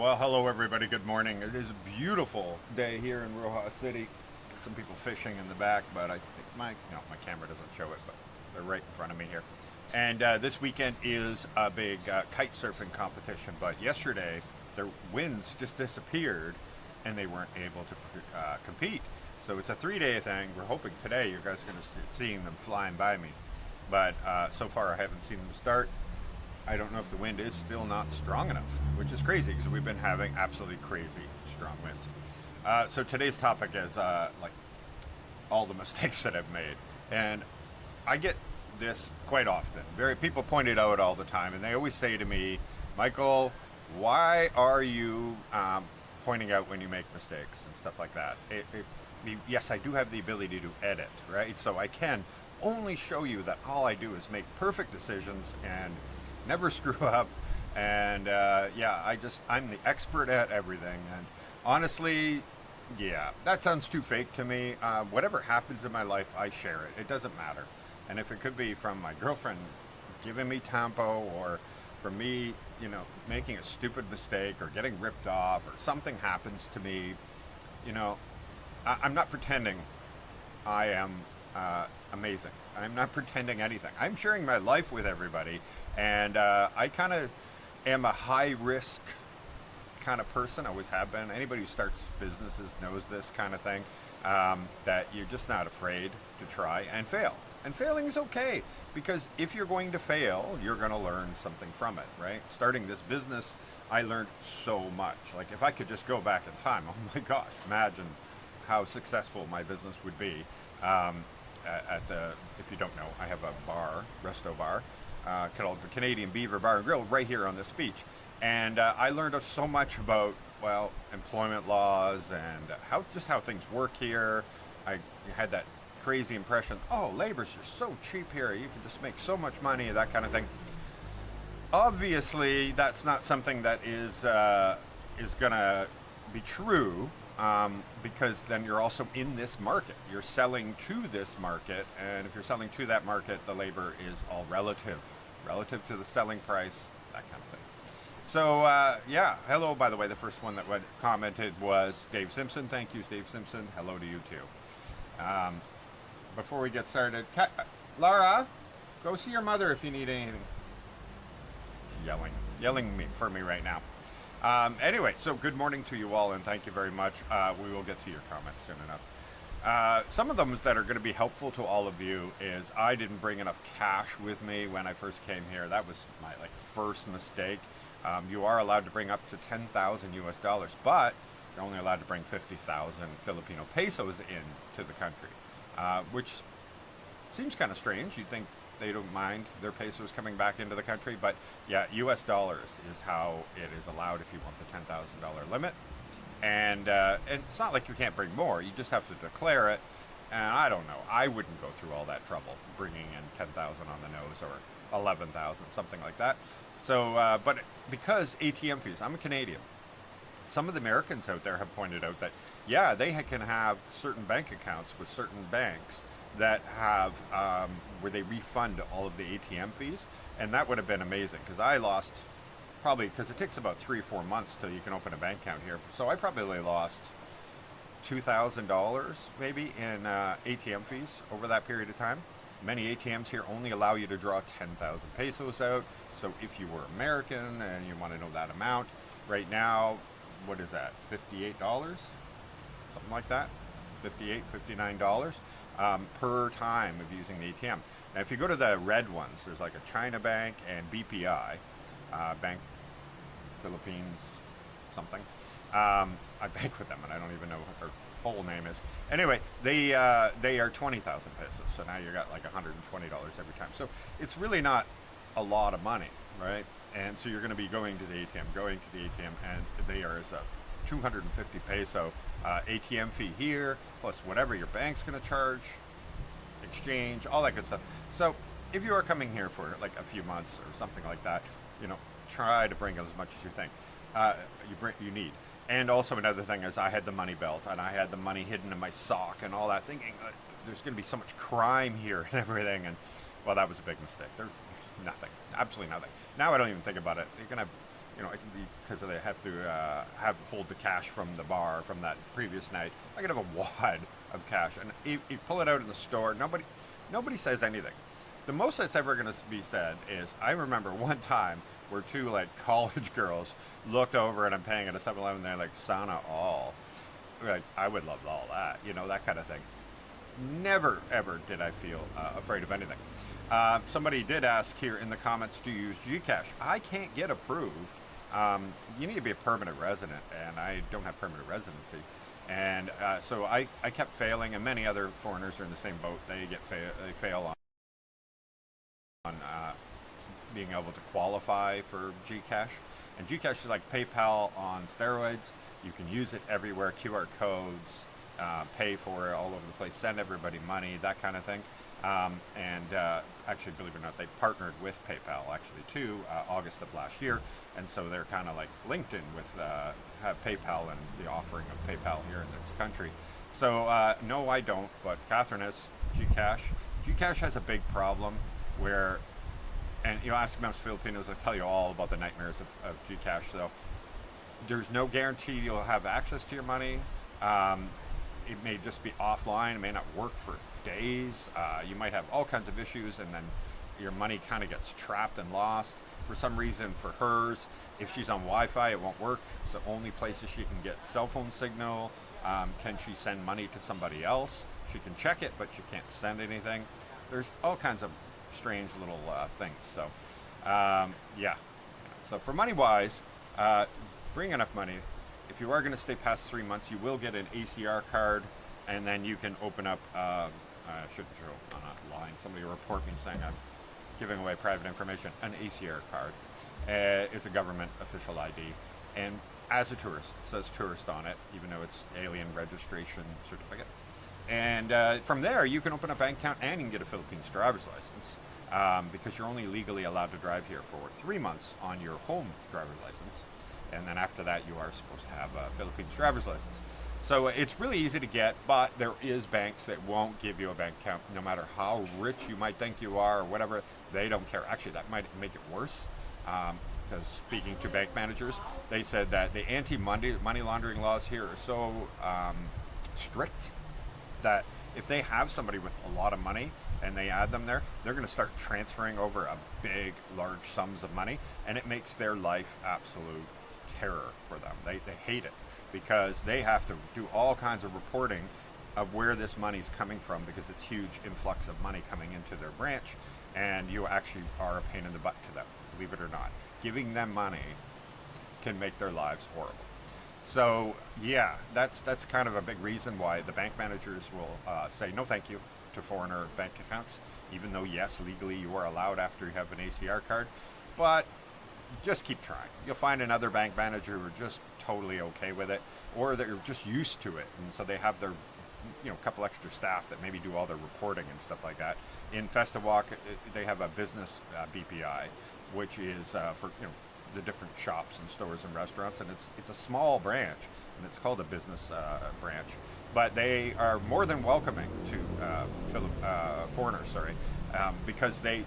Well, hello everybody. Good morning. It is a beautiful day here in Rojas City. Some people fishing in the back, but I think my camera doesn't show it, but they're right in front of me here. And this weekend is a big kite surfing competition. But yesterday, their winds just disappeared, and they weren't able to compete. So it's a 3-day thing. We're hoping today you guys are going to seeing them flying by me, but so far I haven't seen them start. I don't know if the wind is still not strong enough, which is crazy because we've been having absolutely crazy strong winds. So today's topic is like all the mistakes that I've made, and I get this quite often. People point it out all the time, and they always say to me, "Michael, why are you pointing out when you make mistakes and stuff like that?" Yes, I do have the ability to edit, right? So I can only show you that all I do is make perfect decisions and never screw up, and I'm the expert at everything. And honestly, yeah, that sounds too fake to me. Whatever happens in my life, I share it. It doesn't matter. And if it could be from my girlfriend giving me tempo, or from me, making a stupid mistake or getting ripped off, or something happens to me, I'm not pretending I am amazing. I'm not pretending anything. I'm sharing my life with everybody, and I kind of am a high risk kind of person. I always have been. Anybody who starts businesses knows this kind of thing, that you're just not afraid to try and fail. And failing is okay, because if you're going to fail, you're going to learn something from it, right? Starting this business, I learned so much. Like, if I could just go back in time, oh my gosh, imagine how successful my business would be. If you don't know, I have a resto bar, called the Canadian Beaver Bar and Grill right here on this beach. And I learned so much about, employment laws and how things work here. I had that crazy impression, labor's just so cheap here, you can just make so much money, that kind of thing. Obviously, that's not something that is gonna be true, because then you're also in this market. You're selling to this market, and if you're selling to that market, the labor is all relative to the selling price, that kind of thing. So, hello, by the way, the first one that commented was Dave Simpson. Thank you, Dave Simpson. Hello to you, too. Before we get started, Laura, go see your mother if you need anything. Yelling for me right now. Anyway, so good morning to you all, and thank you very much. We will get to your comments soon enough. Some of them that are going to be helpful to all of you is I didn't bring enough cash with me when I first came here. That was my first mistake. You are allowed to bring up to 10,000 US dollars, but you're only allowed to bring 50,000 Filipino pesos into the country, which seems kind of strange. You'd think they don't mind their pesos coming back into the country, but yeah, US dollars is how it is allowed if you want the $10,000 limit. And it's not like you can't bring more, you just have to declare it. And I don't know, I wouldn't go through all that trouble bringing in 10,000 on the nose, or 11,000, something like that. So, but because ATM fees, I'm a Canadian. Some of the Americans out there have pointed out that, yeah, they can have certain bank accounts with certain banks that have where they refund all of the ATM fees, and that would have been amazing, because I lost, probably because it takes about 3 or 4 months till you can open a bank account here, so I probably lost $2,000 maybe in ATM fees over that period of time. Many ATMs here only allow you to draw 10,000 pesos out, so if you were American and you want to know that amount, right now, what is that, $58? Something like that, $58, $59 per time of using the ATM. Now, if you go to the red ones, there's like a China Bank and BPI, Bank Philippines something. I bank with them, and I don't even know what their whole name is. Anyway, they are 20,000 pesos, so now you got like $120 every time. So it's really not a lot of money, right? And so you're going to be going to the ATM, and there is a 250 peso ATM fee here, plus whatever your bank's going to charge, exchange, all that good stuff. So if you are coming here for like a few months or something like that, try to bring as much as you think you need. And also another thing is, I had the money belt, and I had the money hidden in my sock and all that, thinking there's going to be so much crime here and everything, and well, that was a big mistake. There's nothing, absolutely nothing. Now I don't even think about it. You're going to you know, it can be because they have to hold the cash from the bar from that previous night. I could have a wad of cash, and you pull it out in the store. Nobody says anything. The most that's ever going to be said is, I remember one time where two like college girls looked over and I'm paying at a 7-Eleven, and they're like, "Sana all." Like, I would love all that, you know, that kind of thing. Never ever did I feel afraid of anything. Somebody did ask here in the comments to use Gcash. I can't get approved. You need to be a permanent resident, and I don't have permanent residency. And so I kept failing, and many other foreigners are in the same boat. They fail on being able to qualify for Gcash. And Gcash is like PayPal on steroids. You can use it everywhere, QR codes, pay for it all over the place, send everybody money, that kind of thing. Actually, believe it or not, they partnered with PayPal actually too, August of last year. And so they're kind of like linked in with PayPal and the offering of PayPal here in this country. So no, I don't, but Catherine has Gcash. Gcash has a big problem where, and you know, ask most Filipinos, I'll tell you all about the nightmares of Gcash. So there's no guarantee you'll have access to your money. It may just be offline. It may not work for days. You might have all kinds of issues, and then your money kind of gets trapped and lost. For some reason, for hers, if she's on Wi-Fi, it won't work. So only places she can get cell phone signal. Can she send money to somebody else? She can check it, but she can't send anything. There's all kinds of strange little things. So yeah. So for money-wise, bring enough money. If you are going to stay past 3 months, you will get an ACR card, and then you can open up. I shouldn't show. I'm not lying. Somebody will report me saying I'm giving away private information. An ACR card. It's a government official ID, and as a tourist, it says tourist on it, even though it's alien registration certificate. And from there, you can open a bank account and you can get a Philippines driver's license, because you're only legally allowed to drive here for 3 months on your home driver's license. And then after that, you are supposed to have a Philippines driver's license. So it's really easy to get, but there is banks that won't give you a bank account, no matter how rich you might think you are or whatever. They don't care. Actually, that might make it worse. Because speaking to bank managers, they said that the anti-money laundering laws here are so strict that if they have somebody with a lot of money and they add them there, they're going to start transferring over a large sums of money, and it makes their life absolute terror for them. They hate it because they have to do all kinds of reporting of where this money's coming from, because it's huge influx of money coming into their branch, and you actually are a pain in the butt to them, believe it or not. Giving them money can make their lives horrible. So yeah, that's kind of a big reason why the bank managers will say no thank you to foreigner bank accounts, even though yes, legally you are allowed after you have an ACR card. But just keep trying. You'll find another bank manager who are just totally okay with it, or they're just used to it, and so they have their couple extra staff that maybe do all their reporting and stuff like that. In Festiwalk, they have a business BPI, which is for the different shops and stores and restaurants, and it's a small branch, and it's called a business branch, but they are more than welcoming to foreigners, because they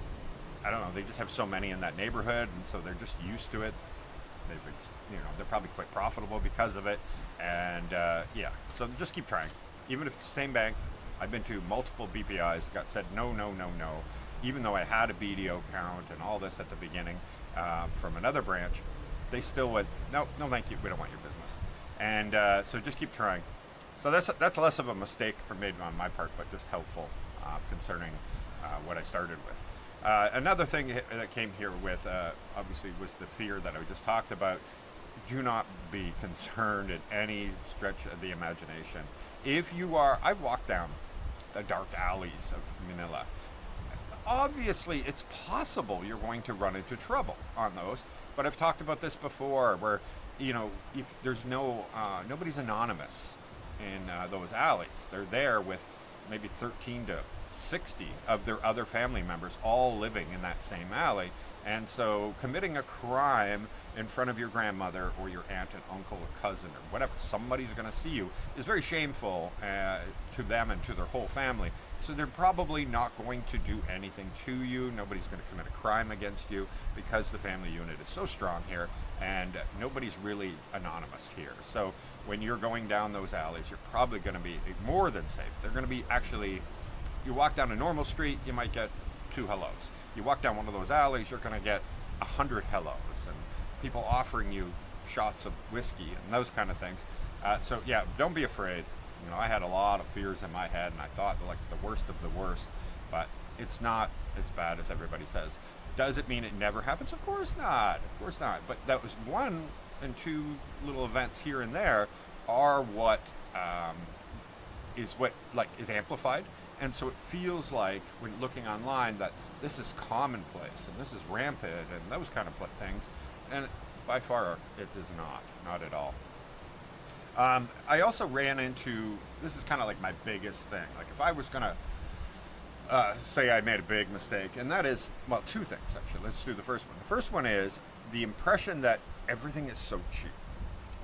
just have so many in that neighborhood, and so they're just used to it. They're probably quite profitable because of it, and yeah, so just keep trying. Even if it's the same bank, I've been to multiple BPIs, got said no, even though I had a BDO account and all this at the beginning from another branch, they still went, no, thank you, we don't want your business. And so just keep trying. So that's less of a mistake made on my part, but just helpful concerning what I started with. Another thing that came here with, obviously, was the fear that I just talked about. Do not be concerned at any stretch of the imagination. If you are, I've walked down the dark alleys of Manila. Obviously, it's possible you're going to run into trouble on those, but I've talked about this before, where if there's nobody's anonymous in those alleys. They're there with maybe 13 to 60 of their other family members all living in that same alley. And so committing a crime in front of your grandmother or your aunt and uncle or cousin or whatever, somebody's going to see you, is very shameful to them and to their whole family. So they're probably not going to do anything to you. Nobody's going to commit a crime against you because the family unit is so strong here, and nobody's really anonymous here. So when you're going down those alleys, you're probably going to be more than safe. They're going to be actually, you walk down a normal street, you might get 2 hellos. You walk down one of those alleys, you're going to get 100 hellos, and people offering you shots of whiskey and those kind of things. So yeah, don't be afraid. You know, I had a lot of fears in my head, and I thought like the worst of the worst, but it's not as bad as everybody says. Does it mean it never happens? Of course not. Of course not. But that was 1 and 2 little events here and there are what is amplified. And so it feels like when looking online that this is commonplace and this is rampant and those kind of things. And by far it is not at all. I also ran into, this is kind of like my biggest thing. Like if I was going to say I made a big mistake, and that is, well, 2 things actually. Let's do the first one. The first one is the impression that everything is so cheap.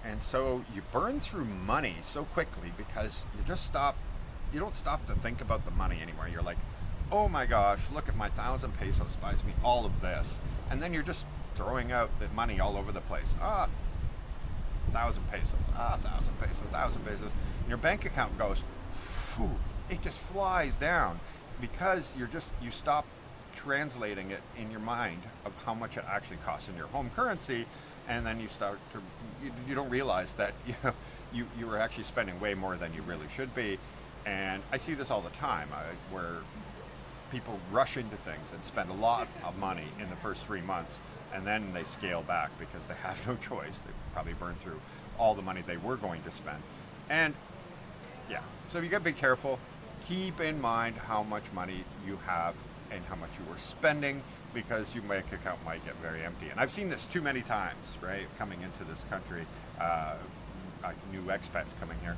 And so you burn through money so quickly because you don't stop to think about the money anymore. You're like, oh my gosh, look at my 1,000 pesos buys me all of this. And then you're just throwing out the money all over the place. 1,000 pesos, 1,000 pesos, 1,000 pesos. And your bank account goes, phew, it just flies down because you stop translating it in your mind of how much it actually costs in your home currency, and then you don't realize that you were actually spending way more than you really should be. And I see this all the time where people rush into things and spend a lot of money in the first 3 months, and then they scale back because they have no choice. They probably burn through all the money they were going to spend. And yeah, so you gotta be careful. Keep in mind how much money you have and how much you were spending, because your bank account might get very empty. And I've seen this too many times, right? Coming into this country, like new expats coming here,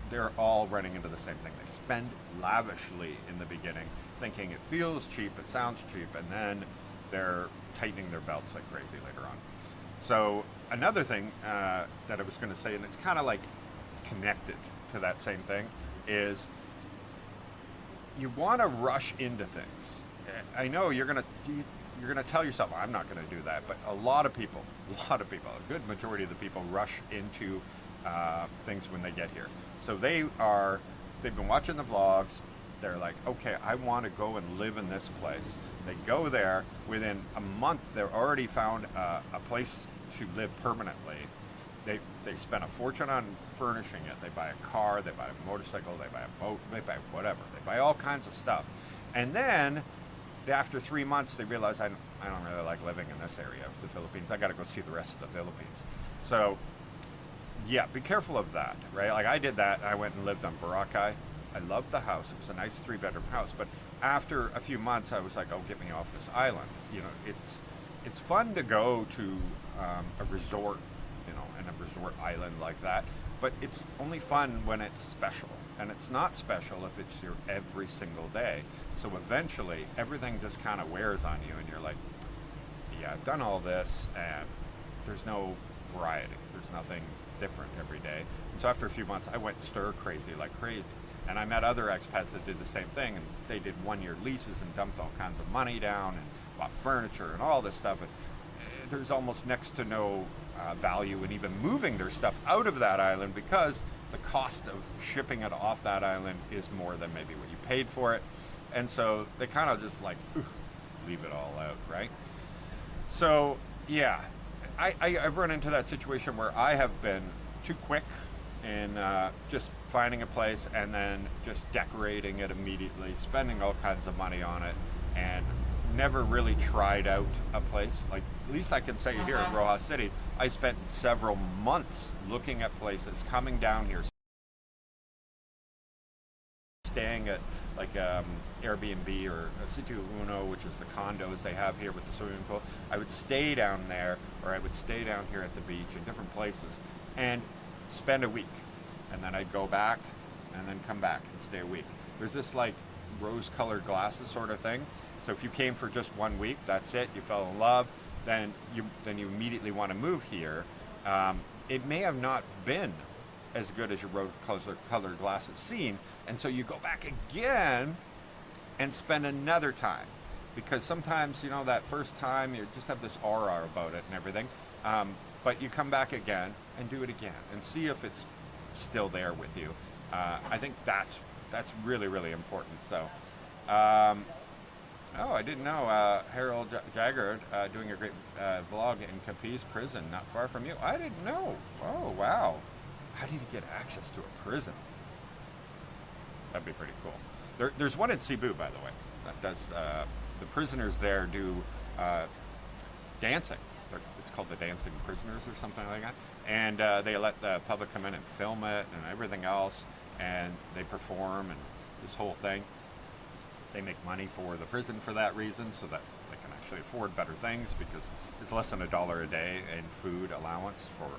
they're all running into the same thing. They spend lavishly in the beginning, thinking it feels cheap, it sounds cheap, and then they're tightening their belts like crazy later on. So another thing that I was going to say, and it's kind of like connected to that same thing, is you want to rush into things. I know you're gonna tell yourself, I'm not going to do that, but a lot of people, a good majority of the people rush into things when they get here. So they've been watching the vlogs. They're like, okay, I want to go and live in this place. They go there. Within a month, they've already found a place to live permanently. They spend a fortune on furnishing it. They buy a car, they buy a motorcycle, they buy a boat, they buy whatever. They buy all kinds of stuff. And then after 3 months, they realize I don't really like living in this area of the Philippines. I got to go see the rest of the Philippines. So yeah, be careful of that, right? Like I did that. I went and lived on Boracay. I loved the house. It was a nice 3-bedroom house. But after a few months, I was like, oh, get me off this island. You know, it's fun to go to a resort, you know, and a resort island like that. But it's only fun when it's special. And it's not special if it's your every single day. So eventually, everything just kind of wears on you. And you're like, yeah, I've done all this. And there's no variety. There's nothing different every day. And so after a few months, I went stir crazy like crazy. And I met other expats that did the same thing, and they did 1-year leases and dumped all kinds of money down and bought furniture and all this stuff. And there's almost next to no value in even moving their stuff out of that island, because the cost of shipping it off that island is more than maybe what you paid for it. And so they kind of just like, leave it all out, right? So yeah, I've run into that situation where I have been too quick in just finding a place and then just decorating it immediately, spending all kinds of money on it, and never really tried out a place. Like, at least I can say here in Rojas City, I spent several months looking at places, coming down here, staying at like Airbnb or a Sitio Uno, which is the condos they have here with the swimming pool. I would stay down there, or I would stay down here at the beach in different places and spend a week. And then I'd go back and then come back and stay a week. There's this like rose-colored glasses sort of thing. So if you came for just 1 week, that's it. You fell in love, then you immediately want to move here. It may have not been as good as your rose-colored glasses seem, and so you go back again and spend another time, because sometimes that first time you just have this aura about it and everything. But you come back again and do it again and see if it's still there with you. I think that's really, really important. So, I didn't know Harold Jagger doing a great vlog in Capiz prison, not far from you. I didn't know. Oh, wow. How do you get access to a prison? That'd be pretty cool. There's one in Cebu, by the way, that does, the prisoners there do dancing. It's called the Dancing Prisoners or something like that. And they let the public come in and film it and everything else, and they perform and this whole thing. They make money for the prison for that reason, so that they can actually afford better things, because it's less than $1 a day in food allowance for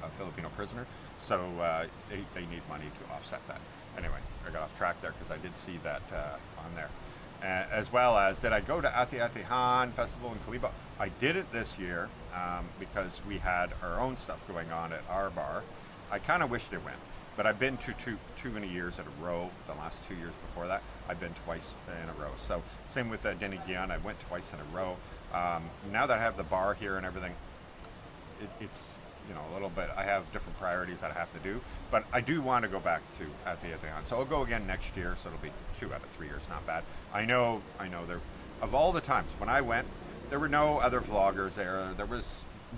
a Filipino prisoner. So they need money to offset that. Anyway, I got off track there because I did see that on there. As well as, did I go to Ati-Atihan Festival in Kalibo? I did it this year because we had our own stuff going on at our bar. I kind of wished I went, but I've been to too many years in a row. The last 2 years before that, I've been twice in a row. So same with Dinigian, I went twice in a row. Now that I have the bar here and everything, it's a little bit, I have different priorities that I have to do, but I do want to go back to Ati-Atihan. So I'll go again next year, so it'll be 2 out of 3 years, not bad. I know there, of all the times when I went, there were no other vloggers there. There was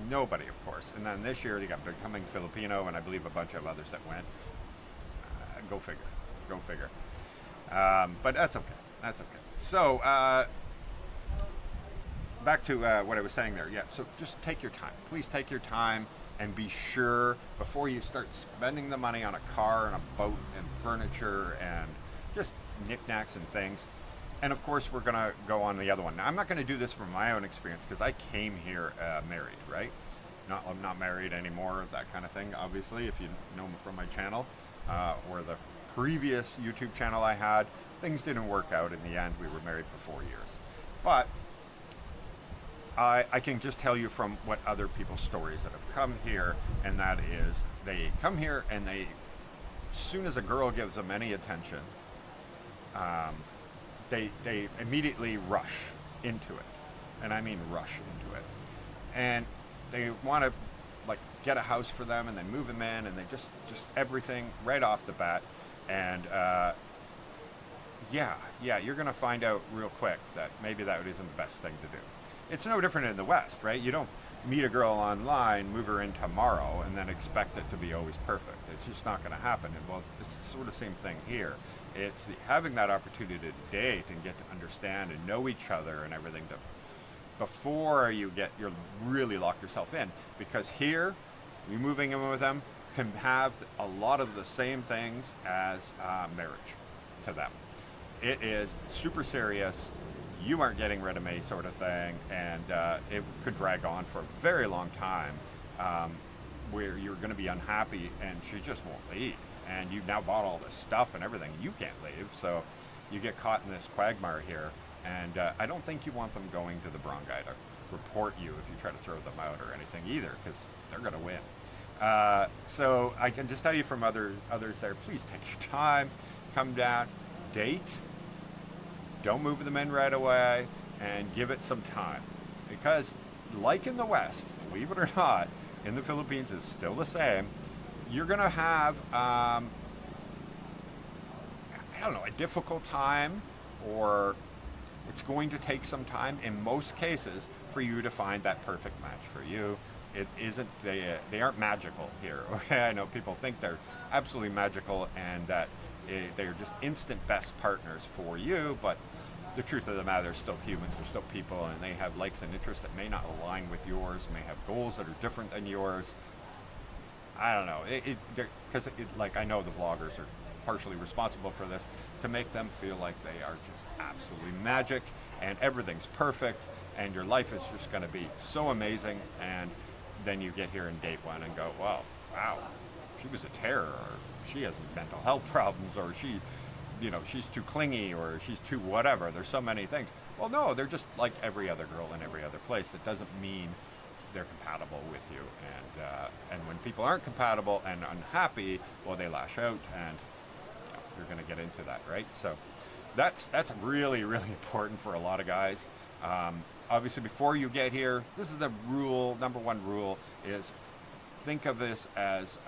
nobody, of course. And then this year they got Becoming Filipino, and I believe a bunch of others that went. Go figure. But that's okay. So back to what I was saying there. Yeah, so just take your time. Please take your time and be sure before you start spending the money on a car and a boat and furniture and just knickknacks and things. And of course, we're gonna go on the other one. Now, I'm not gonna do this from my own experience because I came here married, right? I'm not married anymore, that kind of thing, obviously, if you know me from my channel or the previous YouTube channel I had. Things didn't work out in the end. We were married for 4 years. But I can just tell you from what other people's stories that have come here, and that is they come here and as soon as a girl gives them any attention, they immediately rush into it. And I mean rush into it. And they want to get a house for them, and they move them in, and they just everything right off the bat. And yeah, you're going to find out real quick that maybe that isn't the best thing to do. It's no different in the West, right? You don't meet a girl online, move her in tomorrow, and then expect it to be always perfect. It's just not going to happen. And well, it's sort of the same thing here. It's having that opportunity to date and get to understand and know each other and everything before you really lock yourself in. Because here, you moving in with them can have a lot of the same things as marriage to them. It is super serious. You aren't getting rid of me, sort of thing, and it could drag on for a very long time, where you're going to be unhappy, and she just won't leave. And you've now bought all this stuff and everything. You can't leave, so you get caught in this quagmire here. And I don't think you want them going to the barangay to report you if you try to throw them out or anything either, because they're going to win. So I can just tell you from others there, please take your time, come down, date. Don't move them in right away, and give it some time. Because like in the West, believe it or not, in the Philippines it's still the same. You're going to have, I don't know, a difficult time, or it's going to take some time in most cases for you to find that perfect match for you. It isn't, they aren't magical here. Okay, I know people think they're absolutely magical and that they're just instant best partners for you, but the truth of the matter, they're still humans, they're still people, and they have likes and interests that may not align with yours, may have goals that are different than yours. I don't know, because like I know the vloggers are partially responsible for this, to make them feel like they are just absolutely magic and everything's perfect and your life is just going to be so amazing, and then you get here in date one and go, wow, she was a terror, or she has mental health problems, or she you know, she's too clingy or she's too whatever. There's so many things. Well, no, they're just like every other girl in every other place. It doesn't mean they're compatible with you. And when people aren't compatible and unhappy, well, they lash out, and you know, you're going to get into that, right? So that's really, really important for a lot of guys. Obviously, before you get here, this is the rule. Number one rule is think of this as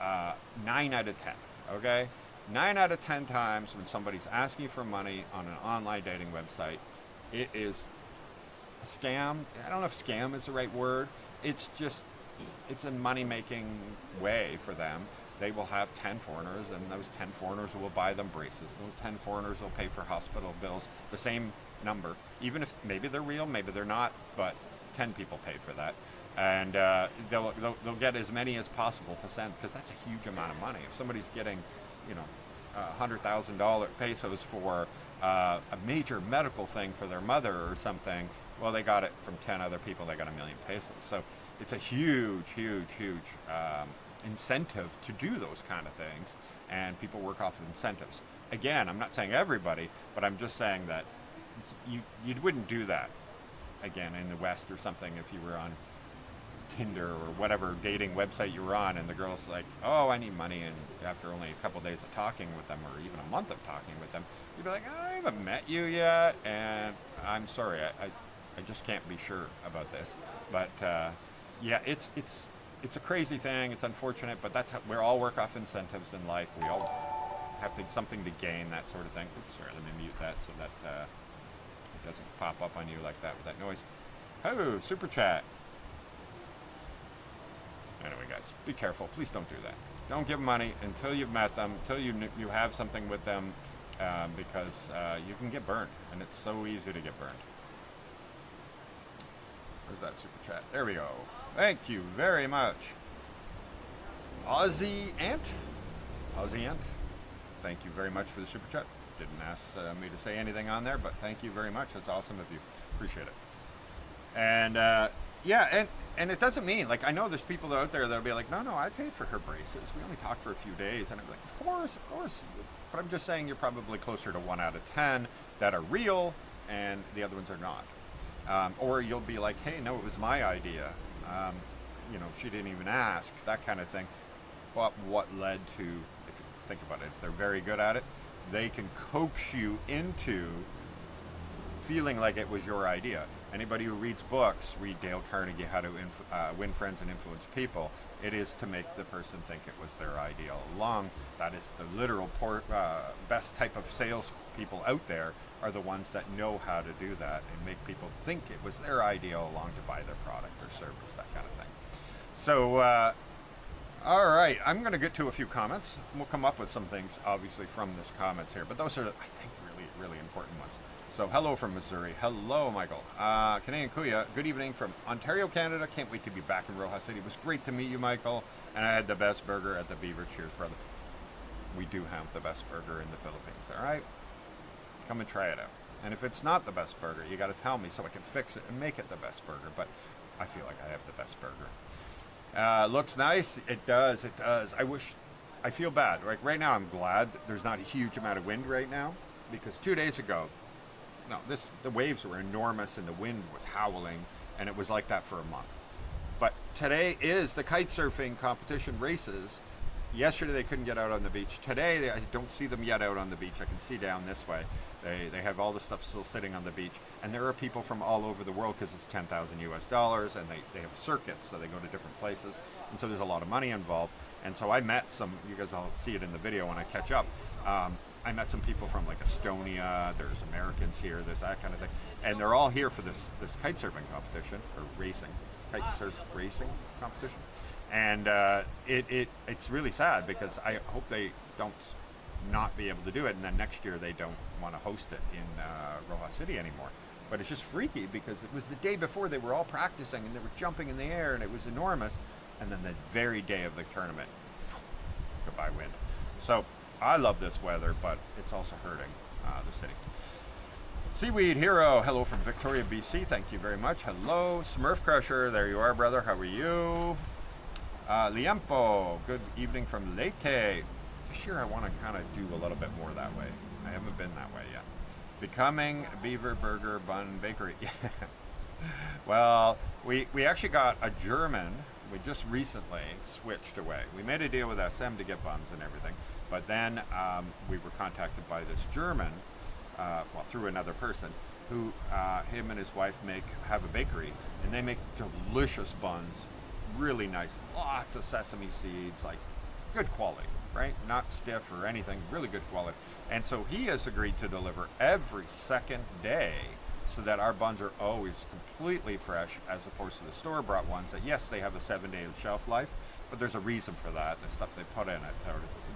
9 out of 10. Okay, 9 out of 10 times when somebody's asking you for money on an online dating website, it is a scam. I don't know if scam is the right word. It's a money-making way for them. They will have 10 foreigners, and those 10 foreigners will buy them braces. Those 10 foreigners will pay for hospital bills, the same number, even if maybe they're real, maybe they're not, but 10 people paid for that. And they'll get as many as possible to send, because that's a huge amount of money. If somebody's getting, you know, $100,000 pesos for a major medical thing for their mother or something, well, they got it from 10 other people. They got $1 million pesos. So it's a huge incentive to do those kind of things, and people work off of incentives. Again, I'm not saying everybody, but I'm just saying that you wouldn't do that again in the West or something if you were on Tinder or whatever dating website you were on, and the girl's like, oh, I need money, and after only a couple days of talking with them, or even a month of talking with them, you'd be like, I haven't met you yet, and I'm sorry, I just can't be sure about this. But yeah, it's a crazy thing. It's unfortunate, but that's how we all work off incentives in life. We all have something to gain, that sort of thing. Oops, sorry, let me mute that so that it doesn't pop up on you like that with that noise. Oh, super chat. Anyway, guys, be careful. Please don't do that. Don't give money until you've met them, until you have something with them, because you can get burned, and it's so easy to get burned. Where's that super chat? There we go. Thank you very much. Aussie Ant? Thank you very much for the super chat. Didn't ask me to say anything on there, but thank you very much. That's awesome of you. Appreciate it. And yeah, and it doesn't mean, like, I know there's people out there that'll be like, no, I paid for her braces. We only talked for a few days. And I'm like, of course. But I'm just saying you're probably closer to 1 out of 10 that are real, and the other ones are not. Or you'll be like, hey, no, it was my idea. You know, she didn't even ask, that kind of thing. But what led to, if you think about it, if they're very good at it, they can coax you into feeling like it was your idea. Anybody who reads books, read Dale Carnegie, How to Win Friends and Influence People. It is to make the person think it was their idea all along. That is the literal best type of salespeople out there, are the ones that know how to do that and make people think it was their idea all along to buy their product or service, that kind of thing. So, all right, I'm going to get to a few comments. We'll come up with some things, obviously, from this comments here, but those are, I think, really important ones. So, hello from Missouri. Hello, Michael. Canadian Kuya, good evening from Ontario, Canada. Can't wait to be back in Rojas City. It was great to meet you, Michael. And I had the best burger at the Beaver. Cheers, brother. We do have the best burger in the Philippines, all right? Come and try it out. And if it's not the best burger, you got to tell me so I can fix it and make it the best burger. But I feel like I have the best burger. Looks nice. It does. I feel bad. Right now, I'm glad that there's not a huge amount of wind right now, because 2 days ago, the waves were enormous and the wind was howling, and it was like that for a month. But today is the kite surfing competition races. Yesterday they couldn't get out on the beach. Today I don't see them yet out on the beach. I can see down this way. They have all the stuff still sitting on the beach, and there are people from all over the world, because it's $10,000 US, and they have circuits, so they go to different places, and so there's a lot of money involved. And so I met some, you guys all see it in the video when I catch up. I met some people from like Estonia. There's Americans here. There's that kind of thing, and they're all here for this kite surfing competition, or kite surf racing competition. And it's really sad, because I hope they don't not be able to do it, and then next year they don't want to host it in Rojas City anymore. But it's just freaky, because it was the day before they were all practicing and they were jumping in the air and it was enormous, and then the very day of the tournament, goodbye wind. So I love this weather, but it's also hurting the city. Seaweed Hero, hello from Victoria, BC. Thank you very much. Hello, Smurf Crusher. There you are, brother. How are you? Liempo, good evening from Leyte. This year I want to kind of do a little bit more that way. I haven't been that way yet. Becoming Beaver Burger Bun Bakery. Well, we actually got a German. We just recently switched away. We made a deal with SM to get buns and everything, but then we were contacted by this German, well, through another person, who him and his wife have a bakery, and they make delicious buns, really nice, lots of sesame seeds, like good quality, right? Not stiff or anything, really good quality. And so he has agreed to deliver every second day, so that our buns are always completely fresh, as opposed to the store-bought ones that, yes, they have a 7-day shelf life, but there's a reason for that. The stuff they put in it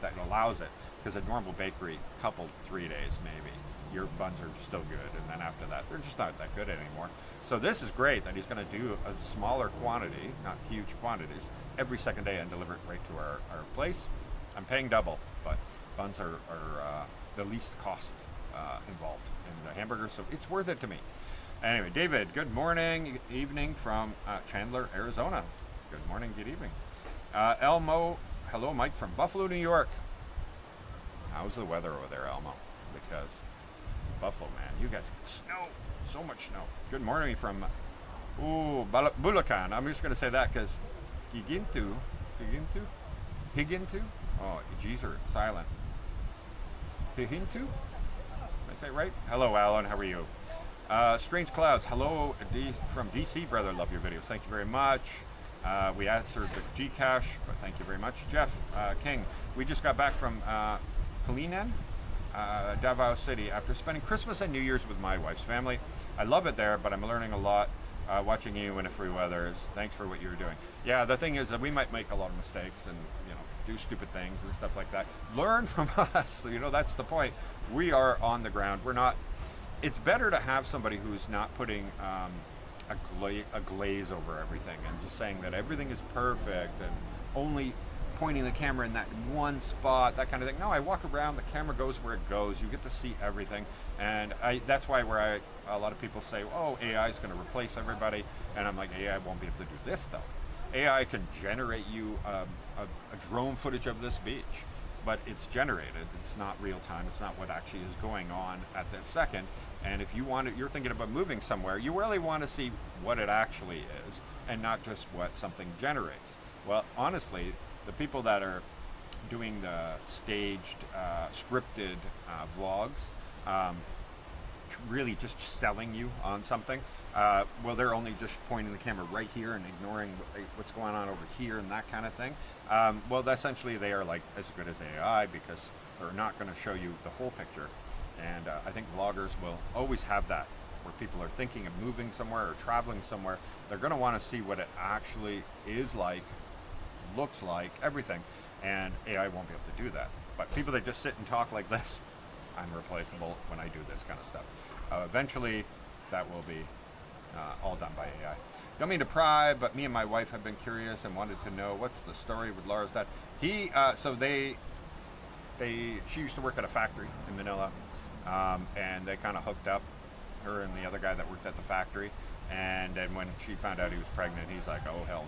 that allows it, because a normal bakery, coupled 3 days maybe, your buns are still good, and then after that, they're just not that good anymore. So this is great that he's going to do a smaller quantity, not huge quantities, every second day and deliver it right to our place. I'm paying double, but buns are the least cost involved in the hamburger, so it's worth it to me. Anyway, David, good morning, evening from Chandler, Arizona. Good morning, good evening. Elmo, hello, Mike from Buffalo, New York. How's the weather over there, Elmo? Because Buffalo, man, you guys get snow, so much snow. Good morning from Bulacan. I'm just going to say that because Higintu, oh, G's are silent. Higintu? I say it right? Hello, Alan. How are you? Strange Clouds. Hello from DC, brother. Love your videos. Thank you very much. We answered the Gcash, but thank you very much. Jeff King. We just got back from Kalinan, Davao City, after spending Christmas and New Year's with my wife's family. I love it there, but I'm learning a lot watching you in the free weathers. Thanks for what you're doing. Yeah, the thing is that we might make a lot of mistakes and, you know, do stupid things and stuff like that. Learn from us. You know, that's the point. We are on the ground. We're not. It's better to have somebody who's not putting a glaze over everything and just saying that everything is perfect and only pointing the camera in that one spot, that kind of thing. No, I walk around, the camera goes where it goes. You get to see everything. And that's why a lot of people say, oh, AI is going to replace everybody. And I'm like, AI won't be able to do this, though. AI can generate you a drone footage of this beach, but it's generated. It's not real time. It's not what actually is going on at that second. And if you're thinking about moving somewhere, you really want to see what it actually is and not just what something generates. Well, honestly, the people that are doing the staged, scripted vlogs, really just selling you on something, well, they're only just pointing the camera right here and ignoring what's going on over here and that kind of thing. Well, essentially they are like as good as AI, because they're not going to show you the whole picture. And I think vloggers will always have that, where people are thinking of moving somewhere or traveling somewhere. They're going to want to see what it actually is like, looks like, everything. And AI won't be able to do that. But people that just sit and talk like this, I'm replaceable when I do this kind of stuff. Eventually, that will be all done by AI. Don't mean to pry, but me and my wife have been curious and wanted to know what's the story with Laura's dad. She used to work at a factory in Manila, and they kind of hooked up, her and the other guy that worked at the factory. And then when she found out he was pregnant, he's like, oh, hell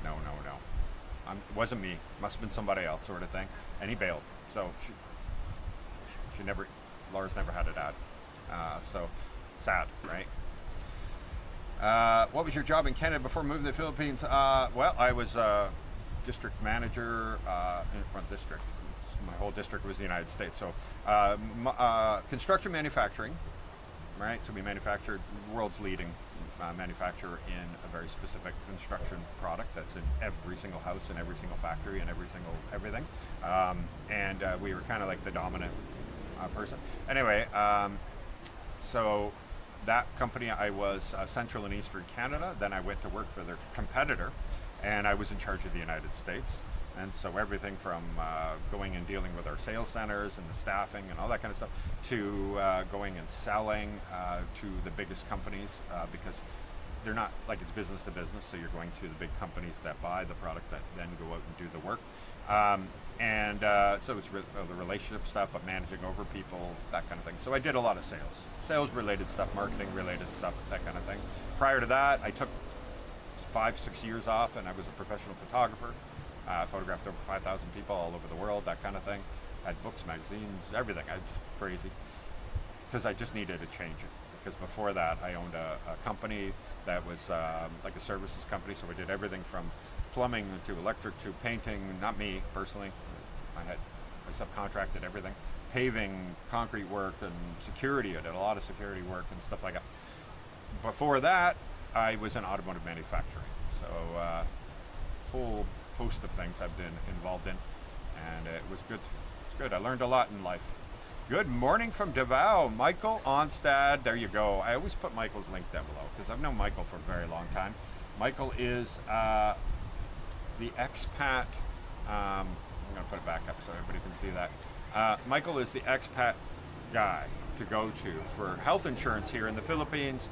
no. No. It wasn't me. Must have been somebody else, sort of thing. And he bailed. So Laura's never had a dad. So sad, right? What was your job in Canada before moving to the Philippines? Well, I was district manager in one district. My whole district was the United States. So construction manufacturing, right? So we manufactured the world's leading manufacturer in a very specific construction product that's in every single house and every single factory and every single everything. And we were kind of like the dominant person. Anyway, so that company, I was Central and Eastern Canada. Then I went to work for their competitor, and I was in charge of the United States. And so everything from going and dealing with our sales centers and the staffing and all that kind of stuff, to going and selling to the biggest companies, because they're not like, it's business to business. So you're going to the big companies that buy the product that then go out and do the work. So it's the relationship stuff, but managing over people, that kind of thing. So I did a lot of sales related stuff, marketing related stuff, that kind of thing. Prior to that, I took 5-6 years off, and I was a professional photographer. Photographed over 5,000 people all over the world, that kind of thing. Had books, magazines, everything. I was just crazy. because I just needed to change it. Because before that, I owned a company that was like a services company, so we did everything from plumbing to electric to painting. Not me personally, I subcontracted everything, paving, concrete work, and security. I did a lot of security work and stuff like that. Before that, I was in automotive manufacturing, so whole host of things I've been involved in, and it was good. It's good. I learned a lot in life. Good morning from Davao, Michael Onstad. There you go. I always put Michael's link down below because I've known Michael for a very long time. Michael is the expat. I'm going to put it back up so everybody can see that. Michael is the expat guy to go to for health insurance here in the Philippines.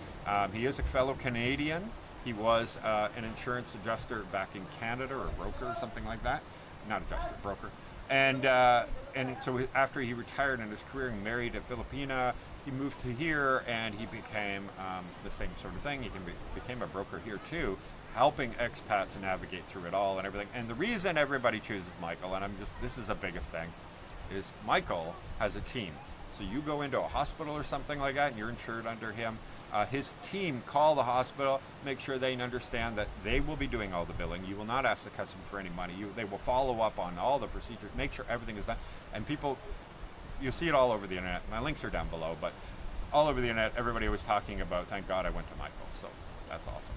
He is a fellow Canadian. He was an insurance adjuster back in Canada, or a broker or something like that. Not adjuster, broker. And so after he retired in his career and married a Filipina, he moved to here and he became the same sort of thing. He became a broker here too, helping expats navigate through it all and everything. And the reason everybody chooses Michael, and this is the biggest thing, is Michael has a team. So you go into a hospital or something like that and you're insured under him. His team call the hospital, make sure they understand that they will be doing all the billing. You will not ask the customer for any money. They will follow up on all the procedures, make sure everything is done. And people, you see it all over the internet. My links are down below, but all over the internet, everybody was talking about, thank God I went to Michael. So that's awesome.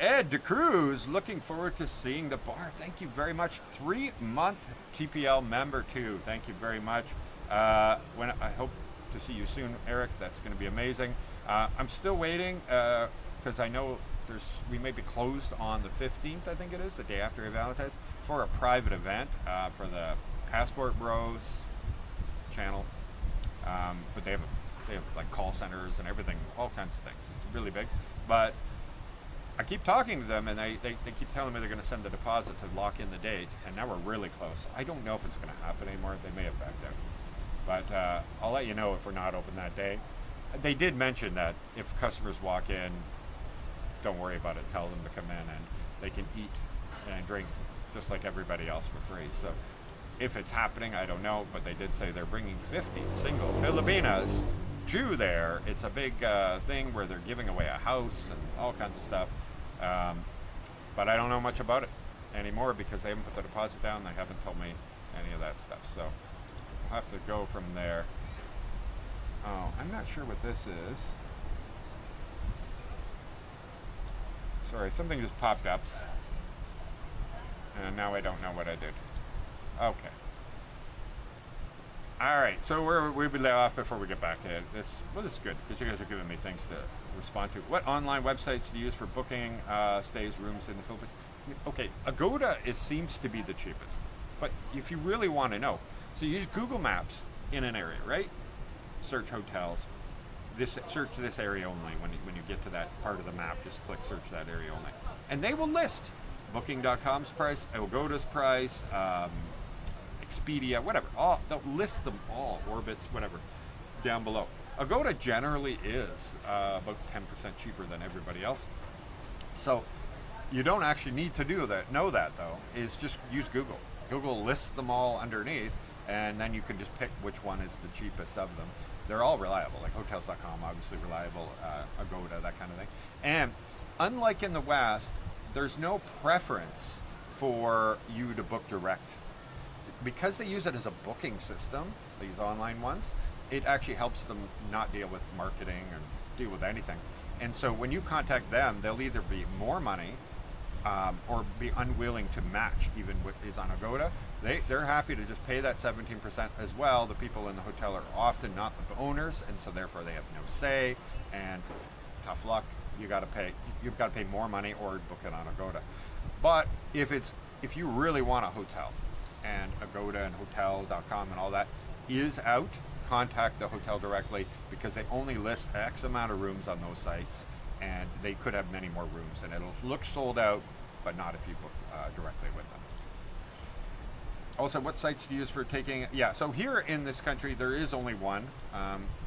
Ed DeCruz, looking forward to seeing the bar. Thank you very much. 3-month TPL member too. Thank you very much. I hope to see you soon, Eric. That's going to be amazing. I'm still waiting because I know we may be closed on the 15th, I think it is, the day after Valentine's, for a private event for the Passport Bros channel. But they have like call centers and everything, all kinds of things. It's really big. But I keep talking to them, and they keep telling me they're going to send the deposit to lock in the date, and now we're really close. I don't know if it's going to happen anymore. They may have backed out. But I'll let you know if we're not open that day. They did mention that if customers walk in, don't worry about it. Tell them to come in and they can eat and drink just like everybody else for free. So if it's happening, I don't know, but they did say they're bringing 50 single Filipinas to there. It's a big thing where they're giving away a house and all kinds of stuff. But I don't know much about it anymore because they haven't put the deposit down. They haven't told me any of that stuff. So we'll have to go from there. Oh, I'm not sure what this is. Sorry, something just popped up. And now I don't know what I did. Okay. Alright, so we'll be laid off before we get back in. This is good, because you guys are giving me things to respond to. What online websites do you use for booking stays, rooms in the Philippines? Okay, Agoda seems to be the cheapest. But if you really want to know, so you use Google Maps in an area, right? Search hotels. Search this area only. When you get to that part of the map, just click search that area only. And they will list Booking.com's price, Agoda's price, Expedia, whatever. They'll list them all, Orbitz, whatever, down below. Agoda generally is about 10% cheaper than everybody else. So you don't actually need to know that though, is just use Google. Google lists them all underneath, and then you can just pick which one is the cheapest of them. They're all reliable, like Hotels.com, obviously reliable, Agoda, that kind of thing. And unlike in the West, there's no preference for you to book direct. Because they use it as a booking system, these online ones, it actually helps them not deal with marketing or deal with anything. And so when you contact them, they'll either be more money or be unwilling to match even what is on Agoda. They're happy to just pay that 17% as well. The people in the hotel are often not the owners, and so therefore they have no say, and tough luck, you've got to pay more money or book it on Agoda. But if you really want a hotel, and Agoda and Hotel.com and all that is out, contact the hotel directly, because they only list X amount of rooms on those sites, and they could have many more rooms, and it'll look sold out, but not if you book directly with them. Also, what sites do you use for taking? Yeah, so here in this country, there is only one.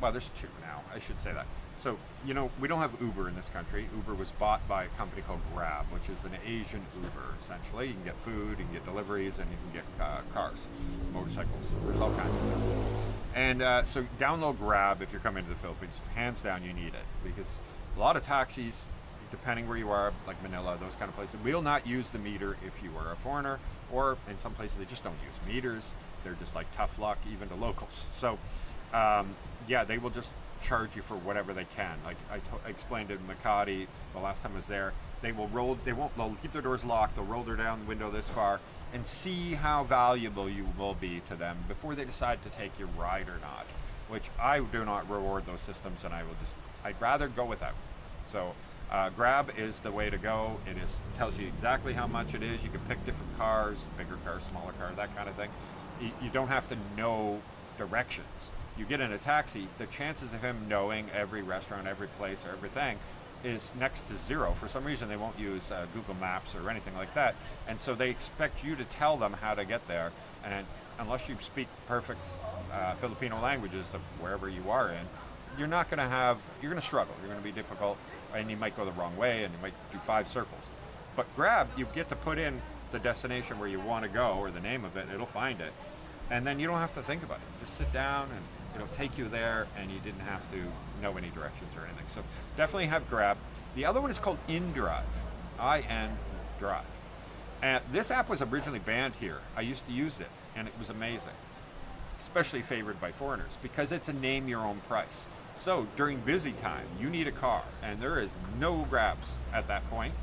Well, there's two now, I should say that. So, you know, we don't have Uber in this country. Uber was bought by a company called Grab, which is an Asian Uber, essentially. You can get food, you can get deliveries, and you can get cars, motorcycles. There's all kinds of things. And so download Grab if you're coming to the Philippines. Hands down, you need it. Because a lot of taxis, depending where you are, like Manila, those kind of places, will not use the meter if you are a foreigner, or in some places they just don't use meters. They're just like tough luck, even to locals. So, yeah, they will just charge you for whatever they can. Like I explained in Makati the last time I was there, they'll keep their doors locked, they'll roll their down window this far and see how valuable you will be to them before they decide to take your ride or not, which I do not reward those systems, and I'd rather go without. So Grab is the way to go. Tells you exactly how much it is. You can pick different cars, bigger cars, smaller cars, that kind of thing. You don't have to know directions. You get in a taxi, the chances of him knowing every restaurant, every place, or everything is next to zero. For some reason, they won't use Google Maps or anything like that. And so they expect you to tell them how to get there. And unless you speak perfect Filipino languages of wherever you are in, you're going to struggle. You're going to be difficult, and you might go the wrong way, and you might do 5 circles. But Grab, you get to put in the destination where you want to go, or the name of it, it'll find it. And then you don't have to think about it. Just sit down and it'll take you there, and you didn't have to know any directions or anything. So definitely have Grab. The other one is called InDrive, I-N Drive. And this app was originally banned here. I used to use it, and it was amazing, especially favored by foreigners, because it's a name your own price. So during busy time, you need a car, and there is no Grabs at that point.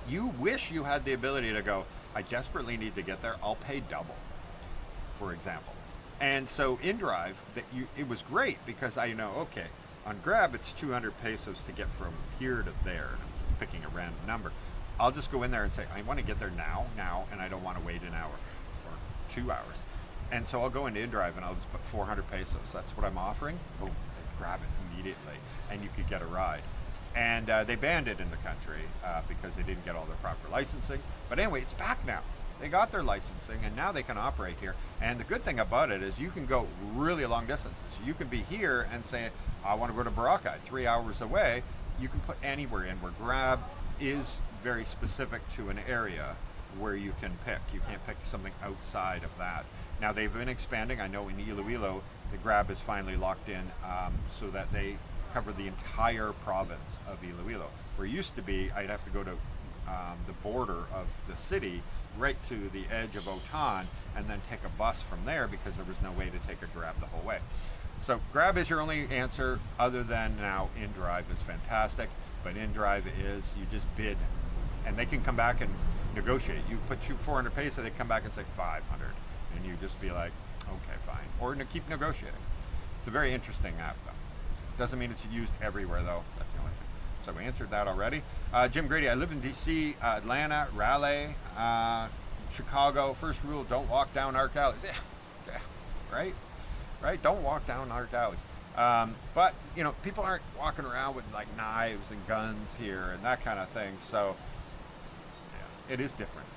You wish you had the ability to go, I desperately need to get there, I'll pay double, for example. And so InDrive, it was great because I know, okay, on Grab it's 200 pesos to get from here to there. And I'm just picking a random number. I'll just go in there and say, I want to get there now, and I don't want to wait an hour or 2 hours. And so I'll go into InDrive and I'll just put 400 pesos. That's what I'm offering. Boom, grab it immediately, and you could get a ride. And they banned it in the country because they didn't get all their proper licensing. But anyway, it's back now. They got their licensing, and now they can operate here. And the good thing about it is you can go really long distances. You can be here and say, I want to go to Boracay, 3 hours away. You can put anywhere in, where Grab is very specific to an area where you can pick. You can't pick something outside of that. Now they've been expanding. I know in Iloilo, the Grab is finally locked in so that they cover the entire province of Iloilo. Where it used to be, I'd have to go to the border of the city, right to the edge of Otan, and then take a bus from there because there was no way to take a Grab the whole way. So Grab is your only answer, other than now InDrive is fantastic, but InDrive is, you just bid, and they can come back and negotiate. You put 400 pesos, they come back and say 500, and you just be like, okay, fine, or keep negotiating. It's a very interesting app, though. Doesn't mean it's used everywhere, though. That's the only thing. So we answered that already. Jim Grady, I live in DC, Atlanta, Raleigh, Chicago. First rule, don't walk down arc alleys. Yeah, right? Don't walk down arc alleys. But, you know, people aren't walking around with like knives and guns here and that kind of thing. So, yeah, it is different.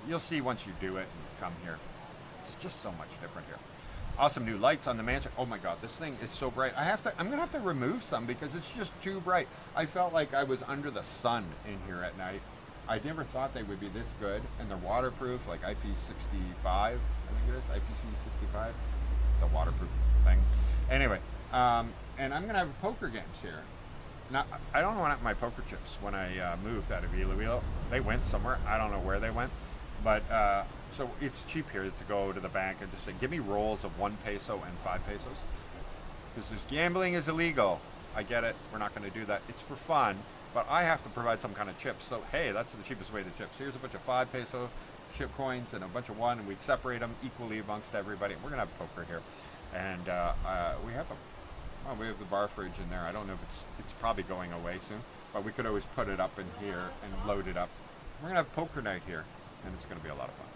You'll see once you do it and come here. It's just so much different here. Awesome new lights on the mansion. Oh my God, this thing is so bright. I'm gonna have to remove some because it's just too bright. I felt like I was under the sun in here at night. I never thought they would be this good, and they're waterproof, like IP65, I think it is, IPC65, the waterproof thing. Anyway, and I'm gonna have poker games here. Now, I don't want my poker chips when I moved out of Iloilo. They went somewhere, I don't know where they went, but so it's cheap here to go to the bank and just say, give me rolls of 1 peso and 5 pesos. Because this gambling is illegal. I get it, we're not gonna do that. It's for fun, but I have to provide some kind of chips. So hey, that's the cheapest way to chips. Here's a bunch of 5 peso chip coins and a bunch of 1, and we separate them equally amongst everybody. We're gonna have poker here. And we have we have the bar fridge in there. I don't know if it's probably going away soon, but we could always put it up in here and load it up. We're gonna have poker night here, and it's gonna be a lot of fun.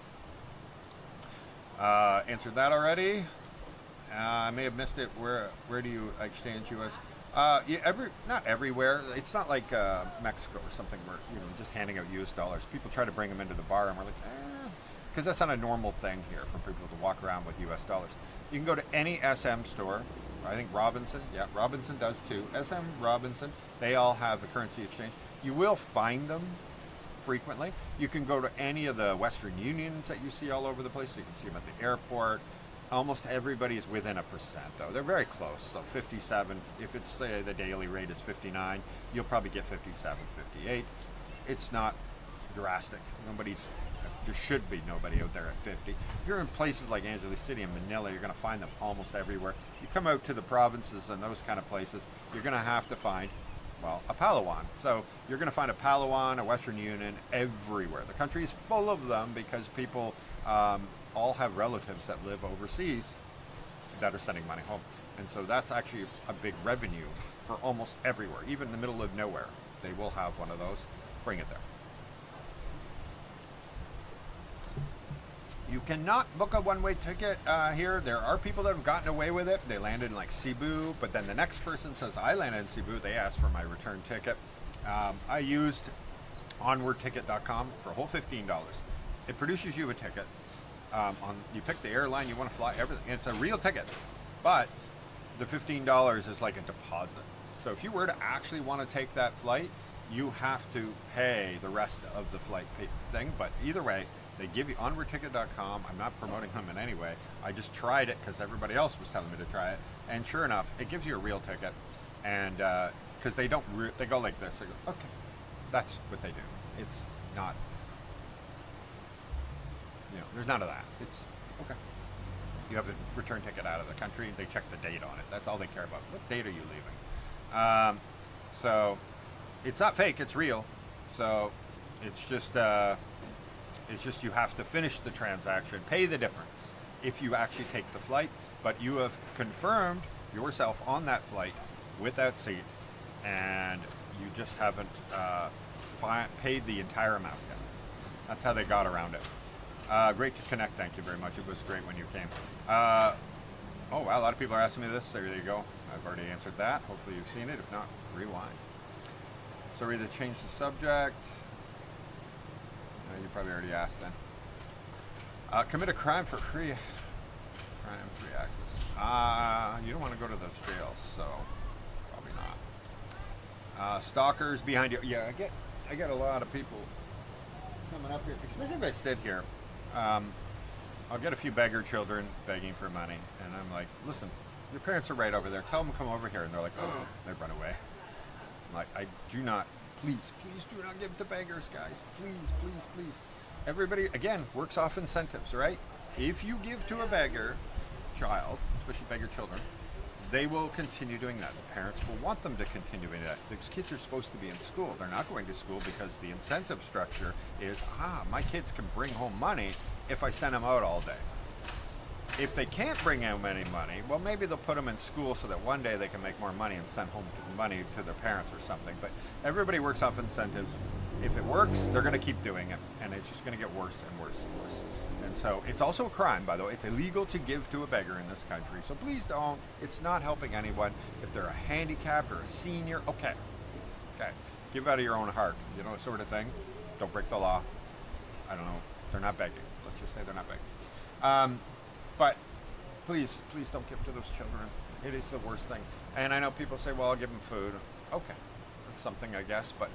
Answered that already. I may have missed it. Where do you exchange US? Not everywhere. It's not like Mexico or something where, you know, just handing out US dollars. People try to bring them into the bar, and we're like, because that's not a normal thing here for people to walk around with US dollars. You can go to any SM store I think Robinson, yeah, Robinson does too. SM Robinson, they all have a currency exchange. You will find them frequently. You can go to any of the Western Unions that you see all over the place. You can see them at the airport. Almost everybody is within a percent, though. They're very close. So 57, if it's, say, the daily rate is 59, you'll probably get 57, 58. It's not drastic. There should be nobody out there at 50. If you're in places like Angeles City and Manila, you're going to find them almost everywhere. You come out to the provinces and those kind of places, you're going to have to find, well, a Palawan. So you're going to find a Palawan, a Western Union, everywhere. The country is full of them because people all have relatives that live overseas that are sending money home. And so that's actually a big revenue for almost everywhere. Even in the middle of nowhere, they will have one of those. Bring it there. You cannot book a one-way ticket here. There are people that have gotten away with it. They landed in like Cebu, but then the next person says, I landed in Cebu. They asked for my return ticket. I used onwardticket.com for a whole $15. It produces you a ticket. You pick the airline you want to fly, everything. It's a real ticket, but the $15 is like a deposit. So if you were to actually want to take that flight, you have to pay the rest of the flight thing. But either way, they give you onwardticket.com. I'm not promoting them in any way. I just tried it because everybody else was telling me to try it. And sure enough, it gives you a real ticket. And because they don't, they go like this. They go, okay, that's what they do. It's not, there's none of that. It's, okay. You have a return ticket out of the country. They check the date on it. That's all they care about. What date are you leaving? So it's not fake. It's real. So it's just you have to finish the transaction, pay the difference if you actually take the flight, but you have confirmed yourself on that flight with that seat, and you just haven't paid the entire amount yet. That's how they got around it. Great to connect. Thank you very much. It was great when you came. Oh, wow. A lot of people are asking me this. There you go. I've already answered that. Hopefully you've seen it. If not, rewind. Sorry to change the subject. You probably already asked then. Commit a crime for free access. You don't want to go to those jails, so probably not. Stalkers behind you. Yeah, I get a lot of people coming up here, especially if I sit here. I'll get a few beggar children begging for money, and I'm like, listen, your parents are right over there. Tell them to come over here, and they're like, oh, they run away. I'm like, I do not. Please do not give to beggars, guys. Please. Everybody, again, works off incentives, right? If you give to a beggar child, especially beggar children, they will continue doing that. The parents will want them to continue doing that. These kids are supposed to be in school. They're not going to school because the incentive structure is, my kids can bring home money if I send them out all day. If they can't bring home any money, well, maybe they'll put them in school so that one day they can make more money and send home money to their parents or something. But everybody works off incentives. If it works, they're going to keep doing it, and it's just going to get worse and worse and worse. And so it's also a crime, by the way. It's illegal to give to a beggar in this country. So please don't. It's not helping anyone. If they're a handicapped or a senior, okay. Give out of your own heart, sort of thing. Don't break the law. I don't know. They're not begging. Let's just say they're not begging. But please don't give to those children. It is the worst thing. And I know people say, well, I'll give them food. Okay, that's something, I guess, but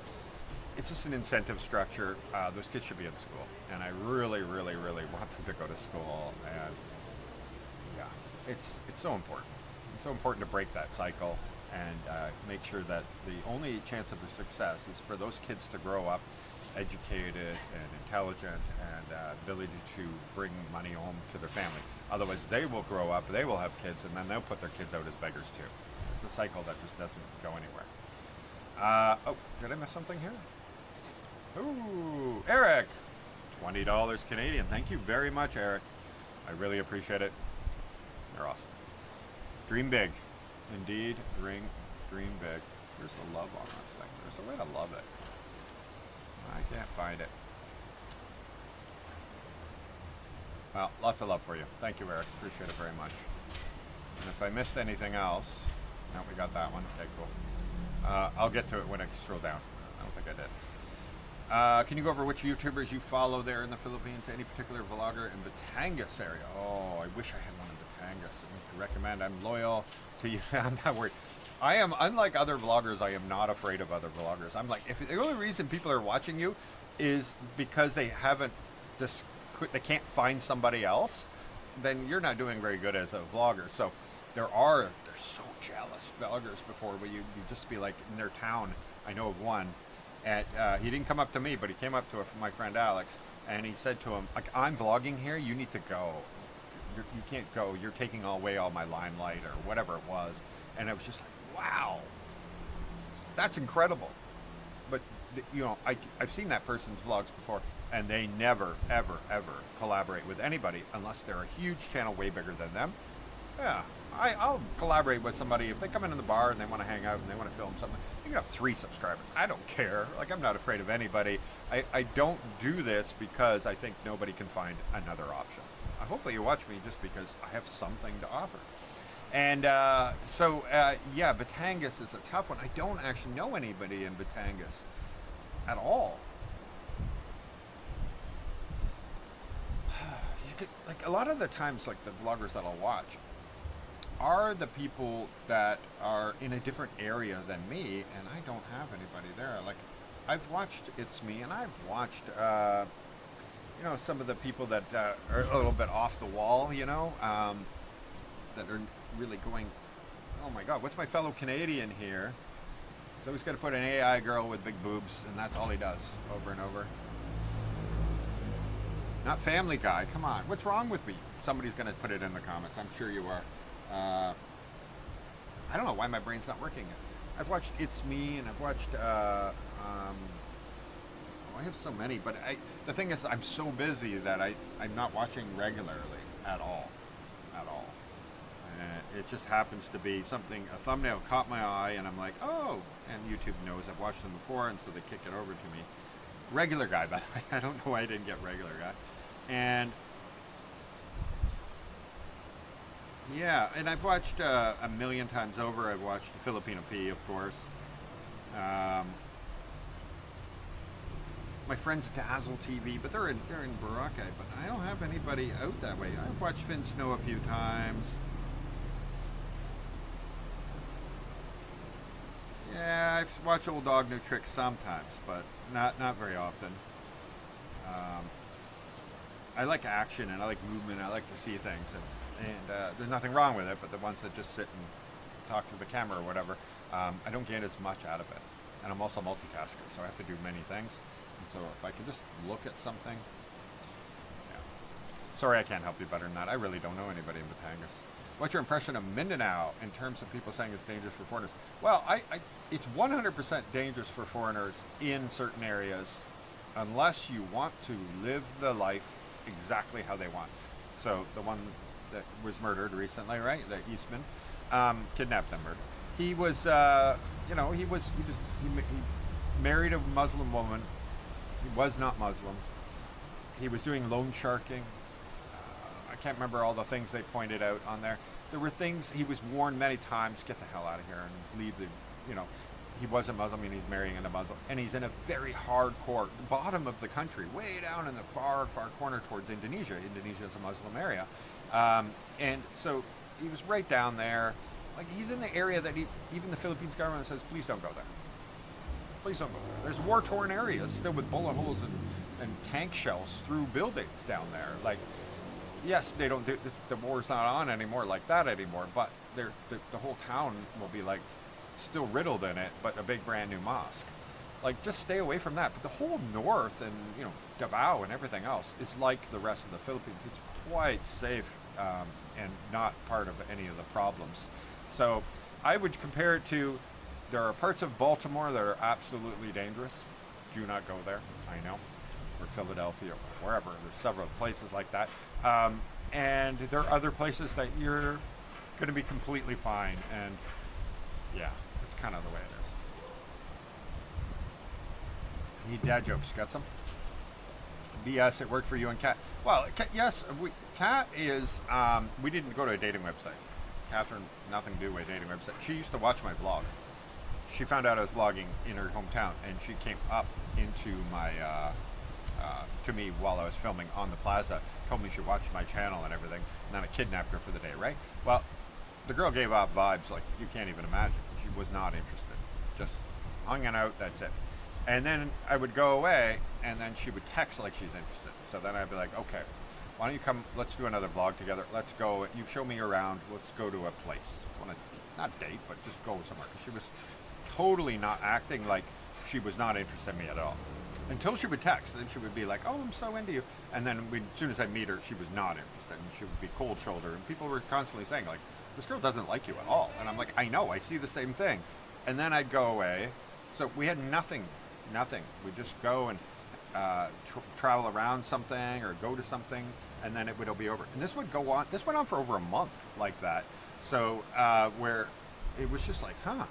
it's just an incentive structure. Those kids should be in school, and I really want them to go to school. And yeah, it's so important. It's so important to break that cycle and make sure that the only chance of a success is for those kids to grow up educated and intelligent and ability to bring money home to their family. Otherwise, they will grow up, they will have kids, and then they'll put their kids out as beggars too. It's a cycle that just doesn't go anywhere. Did I miss something here? Ooh, Eric, $20 Canadian. Thank you very much, Eric. I really appreciate it. You're awesome. Dream big. Indeed, dream big. There's the love on this thing. There's a way to love it. I can't find it. Well, lots of love for you. Thank you, Eric. Appreciate it very much. And if I missed anything else, no, we got that one. Okay, cool. I'll get to it when I scroll down. I don't think I did. Can you go over which YouTubers you follow there in the Philippines? Any particular vlogger in Batangas area? Oh, I wish I had one in Batangas. I recommend. I'm loyal to you. I'm not worried. I am, unlike other vloggers, I am not afraid of other vloggers. I'm like, if the only reason people are watching you is because they haven't, they can't find somebody else, then you're not doing very good as a vlogger. So they're so jealous vloggers before where you just be like in their town. I know of one, and he didn't come up to me, but he came up to my friend Alex, and he said to him, like, I'm vlogging here, you need to go. You can't go, you're taking away all my limelight, or whatever it was. And I was just like, wow, that's incredible. But you know, I've seen that person's vlogs before, and they never, ever, ever collaborate with anybody unless they're a huge channel way bigger than them. Yeah, I'll collaborate with somebody if they come into the bar and they want to hang out and they want to film something. You can have 3 subscribers. I don't care. Like, I'm not afraid of anybody. I don't do this because I think nobody can find another option. Hopefully you watch me just because I have something to offer. And yeah, Batangas is a tough one. I don't actually know anybody in Batangas at all. Like, a lot of the times, like, the vloggers that I'll watch are the people that are in a different area than me, and I don't have anybody there. Like, I've watched It's Me, and I've watched you know, some of the people that are a little bit off the wall, you know, that are really going, oh my God, what's my fellow Canadian here? He's always got to put an AI girl with big boobs, and that's all he does over and over. Not Family Guy, come on, what's wrong with me? Somebody's going to put it in the comments, I'm sure you are. I don't know why my brain's not working. I've watched It's Me, and I've watched, I have so many, but the thing is, I'm so busy that I'm not watching regularly at all. It just happens to be something, a thumbnail caught my eye, and I'm like, oh, and YouTube knows I've watched them before, and so they kick it over to me. Regular Guy, by the way. I don't know why I didn't get Regular Guy. And yeah, and I've watched a million times over. I've watched Filipino P, of course. My friends Dazzle TV, but they're in Boracay, but I don't have anybody out that way. I've watched Finn Snow a few times. Yeah, I've watched Old Dog New Tricks sometimes, but not very often. I like action and I like movement. I like to see things, and there's nothing wrong with it. But the ones that just sit and talk to the camera or whatever, I don't get as much out of it. And I'm also a multitasker, so I have to do many things. And so if I can just look at something, yeah. Sorry, I can't help you better than that. I really don't know anybody in Batangas. What's your impression of Mindanao in terms of people saying it's dangerous for foreigners? Well, it's 100% dangerous for foreigners in certain areas unless you want to live the life exactly how they want. So the one that was murdered recently, right? The Eastman, kidnapped and murdered. He was, you know, he married a Muslim woman. He was not Muslim. He was doing loan sharking. I can't remember all the things they pointed out on there. There were things, he was warned many times, get the hell out of here and leave the, you know, he was a Muslim and he's marrying a Muslim. And he's in a very hardcore, the bottom of the country, way down in the far, far corner towards Indonesia. Indonesia is a Muslim area. And so he was right down there. Like, he's in the area that even the Philippines government says, please don't go there. Please don't go there. There's war-torn areas still with bullet holes and tank shells through buildings down there. Like, yes, they don't do, the war's not on anymore like that anymore, but the whole town will be like still riddled in it, but a big brand new mosque. Like, just stay away from that. But the whole north and, you know, Davao and everything else is like the rest of the Philippines. It's quite safe and not part of any of the problems. So I would compare it to, there are parts of Baltimore that are absolutely dangerous. Do not go there, I know. Or Philadelphia or wherever. There's several places like that. And there are other places that you're going to be completely fine. And yeah, it's kind of the way it is. I need dad jokes. Got some? BS, it worked for you and Kat. Well, yes, Kat is, we didn't go to a dating website. Catherine, nothing to do with a dating website. She used to watch my vlog. She found out I was vlogging in her hometown, and she came up into my to me while I was filming on the plaza, told me she watched my channel and everything, and then I kidnapped her for the day, right? Well, the girl gave off vibes like you can't even imagine. She was not interested. Just hanging out, that's it. And then I would go away, and then she would text like she's interested. So then I'd be like, okay, why don't you come, let's do another vlog together. Let's go, you show me around, let's go to a place. Want to, not date, but just go somewhere. Because she was totally not acting like she was not interested in me at all. Until she would text, then she would be like, oh, I'm so into you. And then as soon as I meet her, she was not interested, and she would be cold shoulder. And people were constantly saying, like, this girl doesn't like you at all. And I'm like, I know, I see the same thing. And then I'd go away. So we had nothing. We'd just go and travel around something or go to something, and then it would all be over. And this would go on, this went on for over a month like that. So where it was just like, huh.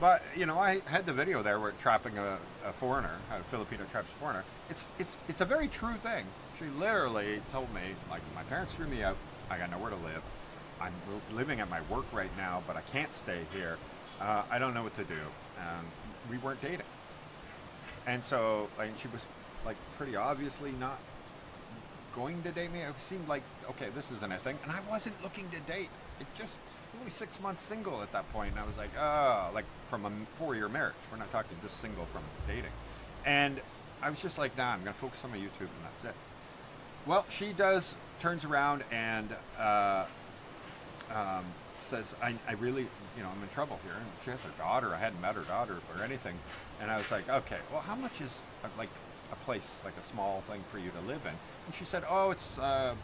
But, you know, I had the video there where trapping a foreigner, a Filipino traps a foreigner. It's a very true thing. She literally told me, like, my parents threw me out. I got nowhere to live. I'm living at my work right now, but I can't stay here. I don't know what to do. We weren't dating. And so, like, she was, like, pretty obviously not going to date me. It seemed like, okay, this isn't a thing. And I wasn't looking to date. It just, only 6 months single at that point. And I was like, oh, like from a 4-year marriage. We're not talking just single from dating. And I was just like, nah, I'm going to focus on my YouTube and that's it. Well, she turns around and says, I really, you know, I'm in trouble here. And she has her daughter. I hadn't met her daughter or anything. And I was like, okay, well, how much is like a place, like a small thing for you to live in? And she said, oh, it's 2,000,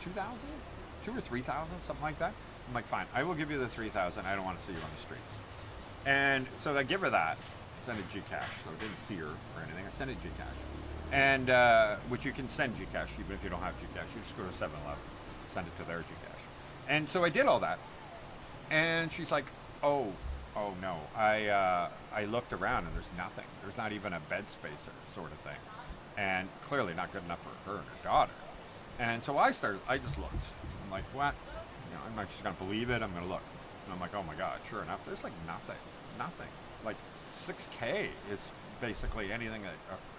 2,000 or 3,000, something like that. I'm like, fine, I will give you the 3,000. I don't want to see you on the streets. And so I give her that, send it Gcash. So I didn't see her or anything. I sent it Gcash. And which you can send Gcash even if you don't have Gcash. You just go to 7-Eleven, send it to their Gcash. And so I did all that. And she's like, oh no, I looked around and there's nothing. There's not even a bed spacer sort of thing. And clearly not good enough for her and her daughter. And so I just looked. I'm like, what? You know, I'm not just gonna believe it, I'm gonna look. And I'm like, oh my God, sure enough, there's like nothing. Like 6K is basically anything that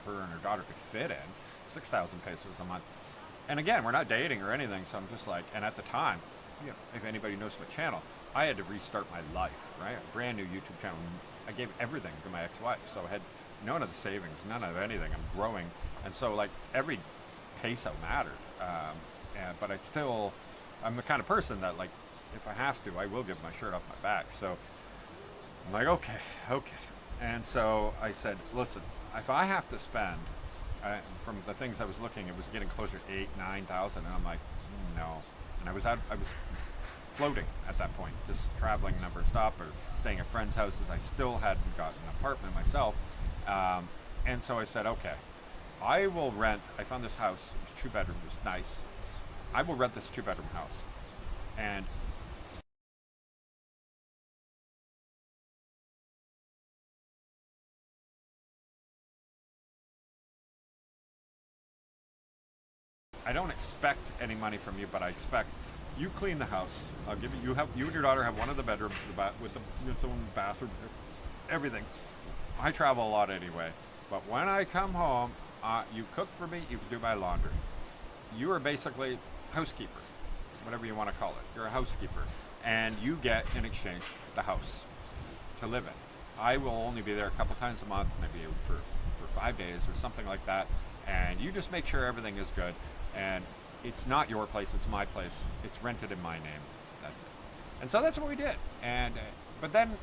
her and her daughter could fit in. 6,000 pesos a month. And again, we're not dating or anything, so I'm just like, and at the time, you know, if anybody knows my channel, I had to restart my life, right? A brand new YouTube channel. I gave everything to my ex-wife, so I had none of the savings, none of anything. I'm growing, and so like every peso mattered. But I'm the kind of person that, like, if I have to, I will give my shirt off my back. So I'm like, okay. And so I said, listen, if I have to spend, from the things I was looking, it was getting closer to 8,000, 9,000, and I'm like, no. And I was floating at that point, just traveling never stop or staying at friends' houses. I still hadn't gotten an apartment myself. And so I said, okay, I will rent. I found this house. It was 2 bedrooms. It was nice. I will rent this 2-bedroom house. And I don't expect any money from you, but I expect you clean the house. I'll give you and your daughter have one of the bedrooms with its own bathroom, everything. I travel a lot anyway, but when I come home, you cook for me, you do my laundry. You are basically housekeeper, whatever you want to call it. You're a housekeeper, and you get in exchange the house to live in. I will only be there a couple times a month, maybe for 5 days or something like that, and you just make sure everything is good. And it's not your place, it's my place. It's rented in my name. That's it. And so that's what we did. And but then,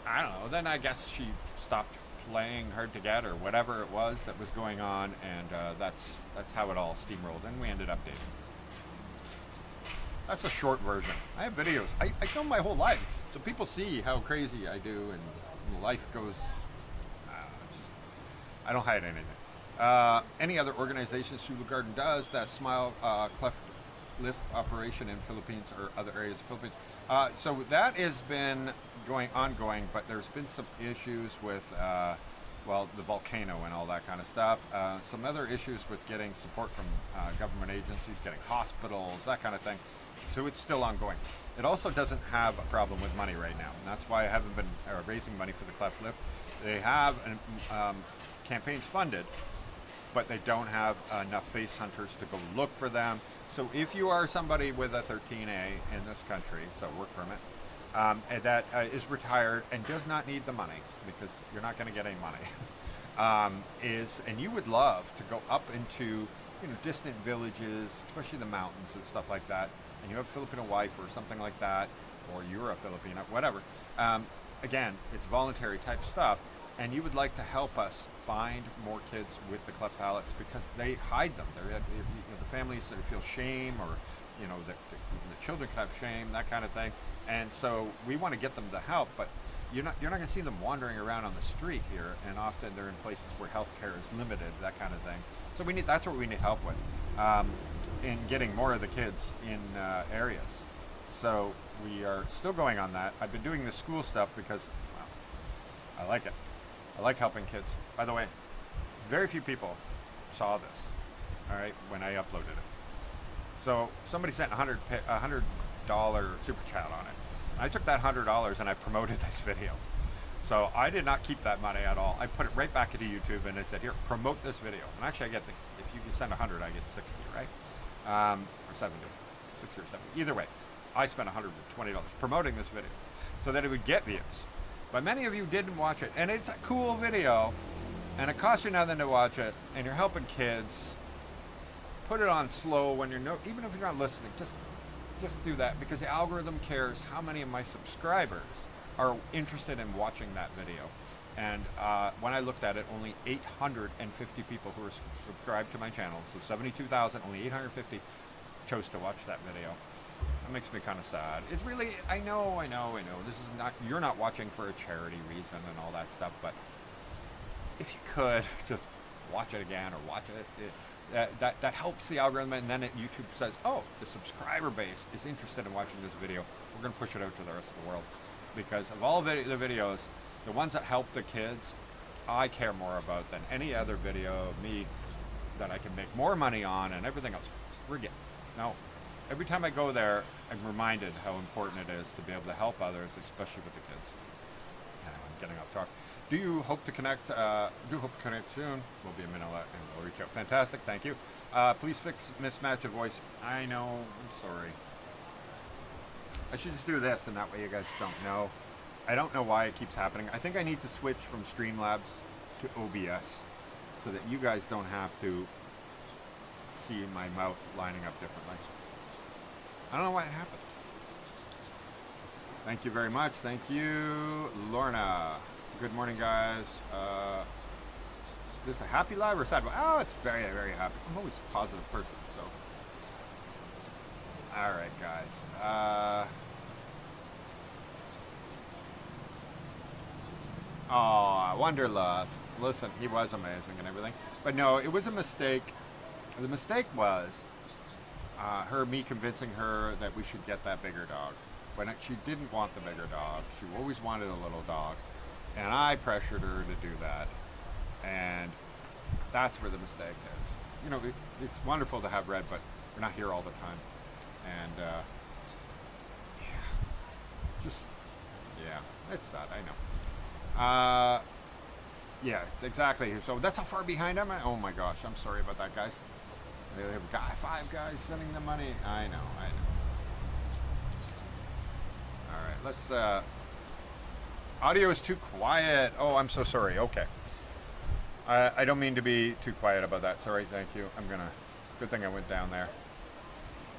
I don't know, then I guess she stopped playing hard to get or whatever it was that was going on, and that's how it all steamrolled, and we ended up dating. That's a short version. I have videos. I film my whole life, so people see how crazy I do, and life goes, it's just, I don't hide anything. Any other organizations Sulu Garden does that smile cleft lift operation in Philippines or other areas of Philippines. So that has been ongoing, but there's been some issues with, well, the volcano and all that kind of stuff. Some other issues with getting support from government agencies, getting hospitals, that kind of thing. So it's still ongoing. It also doesn't have a problem with money right now, and that's why I haven't been raising money for the cleft lift. They have campaigns funded, but they don't have enough face hunters to go look for them. So if you are somebody with a 13A in this country, so work permit, and that is retired and does not need the money, because you're not going to get any money, and you would love to go up into distant villages, especially the mountains and stuff like that, and you have a Filipino wife or something like that, or you're a Filipino, whatever. Again, it's voluntary type stuff, and you would like to help us find more kids with the cleft palates, because they hide them. The families sort of feel shame, or the children can have shame, that kind of thing. And so we want to get them the help, but you're not going to see them wandering around on the street here, and often they're in places where healthcare is limited, that kind of thing. So that's what we need help with, in getting more of the kids in areas. So we are still going on that. I've been doing the school stuff because, well, I like it. I like helping kids. By the way, very few people saw this, all right, when I uploaded it. So somebody sent $100 super chat on it. I took that $100 and I promoted this video. So I did not keep that money at all. I put it right back into YouTube, and I said, here, promote this video. And actually if you can send 100, I get 60, right? Or 70, 60 or 70. Either way, I spent $120 promoting this video so that it would get views. But many of you didn't watch it, and it's a cool video, and it costs you nothing to watch it, and you're helping kids. Put it on slow when even if you're not listening, just do that, because the algorithm cares how many of my subscribers are interested in watching that video. And when I looked at it, only 850 people who are subscribed to my channel, so 72,000, only 850 chose to watch that video. That makes me kind of sad. It's really, I know, this is not, you're not watching for a charity reason and all that stuff, but if you could, just watch it again, or watch it, that helps the algorithm, and then YouTube says, oh, the subscriber base is interested in watching this video. We're going to push it out to the rest of the world. Because of all the videos, the ones that help the kids, I care more about than any other video of me that I can make more money on, and everything else. Forget. No. Every time I go there, I'm reminded how important it is to be able to help others, especially with the kids. Anyway, I'm getting off talk. Do you hope to connect? Soon. We'll be in Manila and we'll reach out. Fantastic. Thank you. Please fix mismatch of voice. I know. I'm sorry. I should just do this, and that way you guys don't know. I don't know why it keeps happening. I think I need to switch from Streamlabs to OBS so that you guys don't have to see my mouth lining up differently. I don't know why it happens. Thank you very much. Thank you, Lorna. Good morning, guys. Is this a happy live or sad one? Oh, it's very, very happy. I'm always a positive person, so. All right, guys. Wanderlust. Listen, he was amazing and everything, but no, it was a mistake. The mistake was me convincing her that we should get that bigger dog when she didn't want the bigger dog. She always wanted a little dog, and I pressured her to do that, and that's where the mistake is. It's wonderful to have Red, but we're not here all the time. And it's sad, I know. Yeah, exactly. So that's how far behind am I? Oh my gosh, I'm sorry about that, guys. They have 5 guys sending the money. I know. All right, let's. Audio is too quiet. Oh, I'm so sorry. Okay. I don't mean to be too quiet about that. Sorry. Thank you. Good thing I went down there.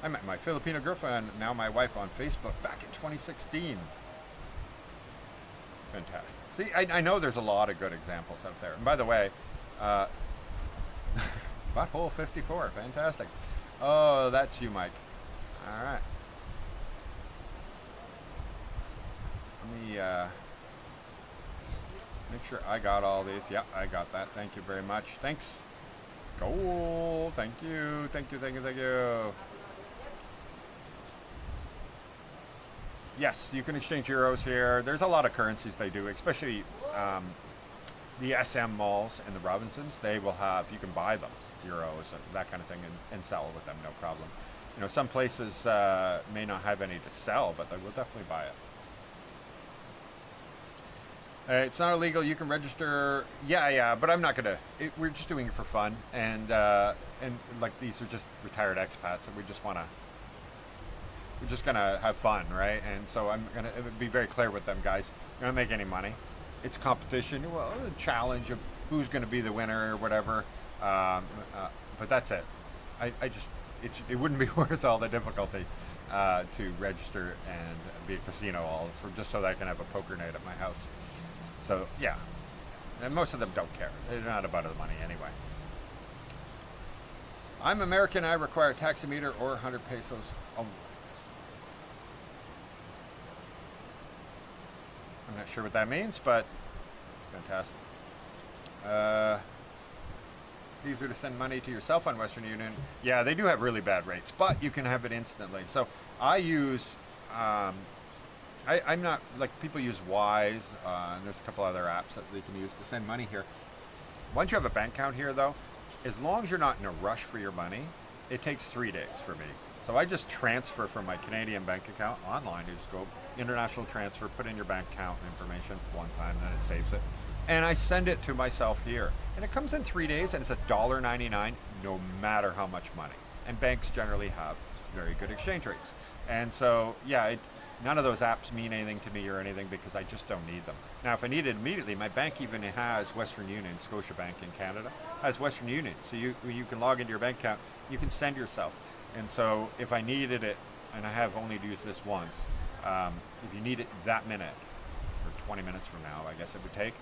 I met my Filipino girlfriend, now my wife, on Facebook back in 2016. Fantastic. See, I know there's a lot of good examples out there. And by the way, Butthole 54, fantastic. Oh, that's you, Mike. All right. Let me make sure I got all these. Yep, I got that. Thank you very much. Thanks. Cool. Thank you. Yes, you can exchange euros here. There's a lot of currencies they do, especially the SM malls and the Robinsons. They will have, you can buy them, euros and that kind of thing, and sell with them, no problem. Some places may not have any to sell, but they will definitely buy it. It's not illegal. You can register. Yeah, but I'm not gonna. We're just doing it for fun, and like these are just retired expats, and we're just gonna have fun, right? And so I'm gonna be very clear with them, guys. You're not make any money. It's competition. Well, a challenge of who's going to be the winner or whatever. But that's it. It wouldn't be worth all the difficulty to register and be a casino just so that I can have a poker night at my house. So yeah, and most of them don't care. They're not about the money anyway. I'm American. I require a taximeter or 100 pesos. Oh. I'm not sure what that means, but fantastic. It's easier to send money to yourself on Western Union. Yeah, they do have really bad rates, but you can have it instantly. So I use, I'm not, like people use Wise, and there's a couple other apps that they can use to send money here. Once you have a bank account here though, as long as you're not in a rush for your money, it takes 3 days for me. So I just transfer from my Canadian bank account online. You just go international transfer, put in your bank account information one time, then it saves it. And I send it to myself here. And it comes in 3 days and it's $1.99 no matter how much money. And banks generally have very good exchange rates. And so, yeah, none of those apps mean anything to me or anything because I just don't need them. Now, if I need it immediately, my bank even has Western Union, Scotiabank in Canada, has Western Union. So you can log into your bank account, you can send yourself. And so if I needed it, and I have only used this once, if you need it that minute, or 20 minutes from now, I guess it would take,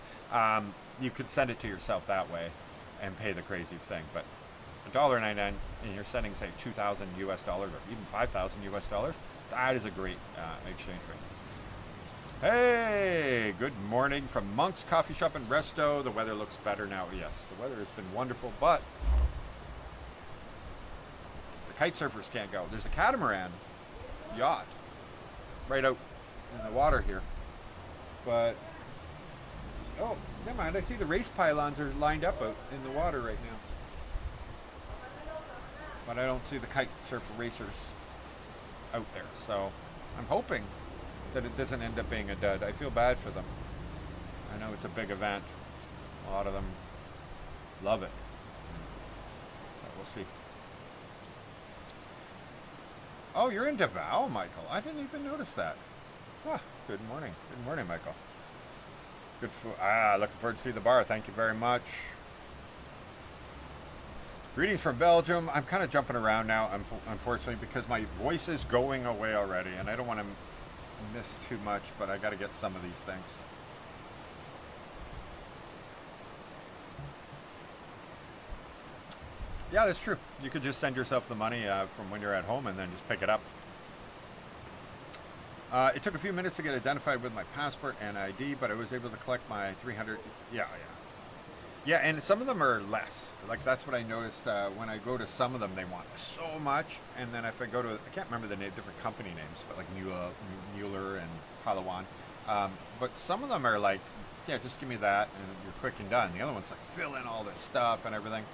you could send it to yourself that way and pay the crazy thing. But $1.99 and you're sending, say, 2,000 US dollars or even 5,000 US dollars, that is a great exchange rate. Hey, good morning from Monk's Coffee Shop and Resto. The weather looks better now. Yes, the weather has been wonderful, but the kite surfers can't go. There's a catamaran yacht right out in the water here. But, oh, never mind. I see the race pylons are lined up out in the water right now. But I don't see the kite surfer racers out there. So I'm hoping that it doesn't end up being a dud. I feel bad for them. I know it's a big event. A lot of them love it. But we'll see. Oh, you're in Davao, Michael. I didn't even notice that. Ah, good morning. Good morning, Michael. Good food. Looking forward to see the bar. Thank you very much. Greetings from Belgium. I'm kind of jumping around now, unfortunately, because my voice is going away already, and I don't want to miss too much, but I got to get some of these things. Yeah, that's true. You could just send yourself the money from when you're at home and then just pick it up. It took a few minutes to get identified with my passport and ID, but I was able to collect my 300. Yeah, and some of them are less. Like that's what I noticed when I go to some of them, they want so much, and then if I go to, I can't remember the name, different company names, but like Mueller and Palawan. But some of them are like, yeah, just give me that, and you're quick and done. The other one's like fill in all this stuff and everything.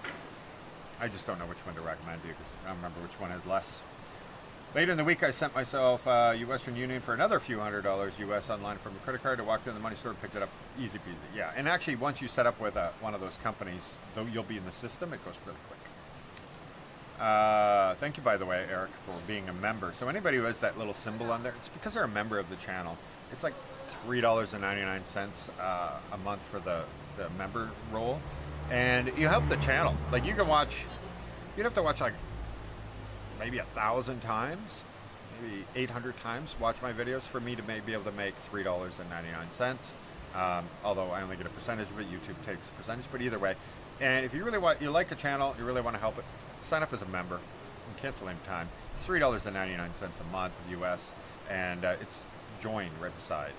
I just don't know which one to recommend to you because I don't remember which one is less. Later in the week, I sent myself Western Union for another few $100 US online from a credit card. I walked in the money store and picked it up. Easy peasy. Yeah, and actually, once you set up with one of those companies, though you'll be in the system, it goes really quick. Thank you, by the way, Eric, for being a member. So anybody who has that little symbol on there, it's because they're a member of the channel. It's like $3.99 a month for the member role. And you help the channel. Like you can watch, you'd have to watch like maybe 1,000 times, maybe 800 times watch my videos for me to be able to make $3.99. Although I only get a percentage of it, YouTube takes a percentage, but either way. And if you really want, you like the channel, you really want to help it, sign up as a member and cancel any time. It's $3.99 a month in the US, and it's join right beside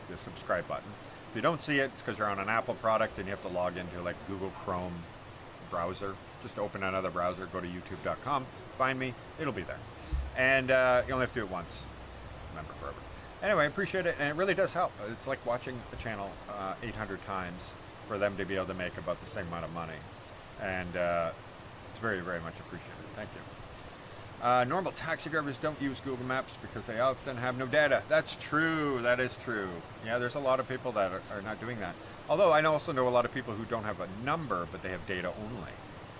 the subscribe button. If you don't see it, it's because you're on an Apple product and you have to log into like Google Chrome browser. Just open another browser, go to youtube.com, find me, it'll be there. And you only have to do it once, remember forever. Anyway, I appreciate it, and it really does help. It's like watching a channel 800 times for them to be able to make about the same amount of money. And it's very, very much appreciated. Thank you. Normal taxi drivers don't use Google Maps because they often have no data. That's true. That is true. Yeah, there's a lot of people that are not doing that. Although I also know a lot of people who don't have a number, but they have data only.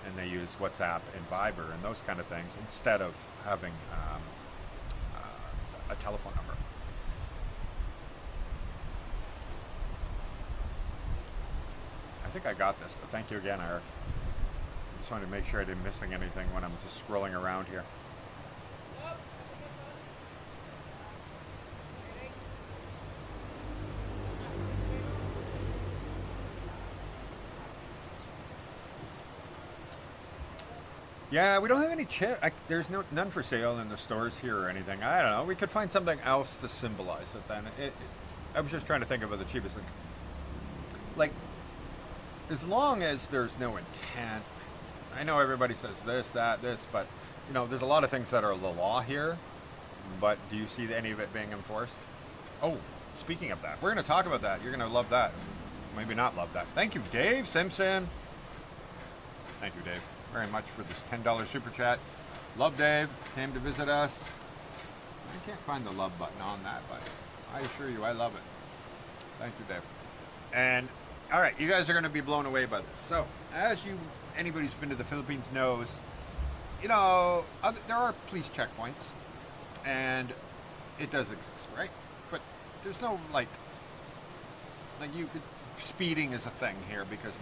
And they use WhatsApp and Viber and those kind of things instead of having a telephone number. I think I got this, but thank you again, Eric. I just wanted to make sure I didn't missing anything when I'm just scrolling around here. Yeah, we don't have any chip. There's none for sale in the stores here or anything. I don't know. We could find something else to symbolize it then. I was just trying to think of the cheapest thing. Like, as long as there's no intent. I know everybody says this, that, this, but you know, there's a lot of things that are the law here. But do you see any of it being enforced? Oh, speaking of that, we're going to talk about that. You're going to love that. Maybe not love that. Thank you, Dave Simpson. Thank you, Dave, very much for this $10 super chat. Love Dave, came to visit us. I can't find the love button on that, but I assure you I love it. Thank you, Dave. And all right, you guys are going to be blown away by this. So, anybody who's been to the Philippines knows, you know, there are police checkpoints, and it does exist, right? But there's no like you could. Speeding is a thing here because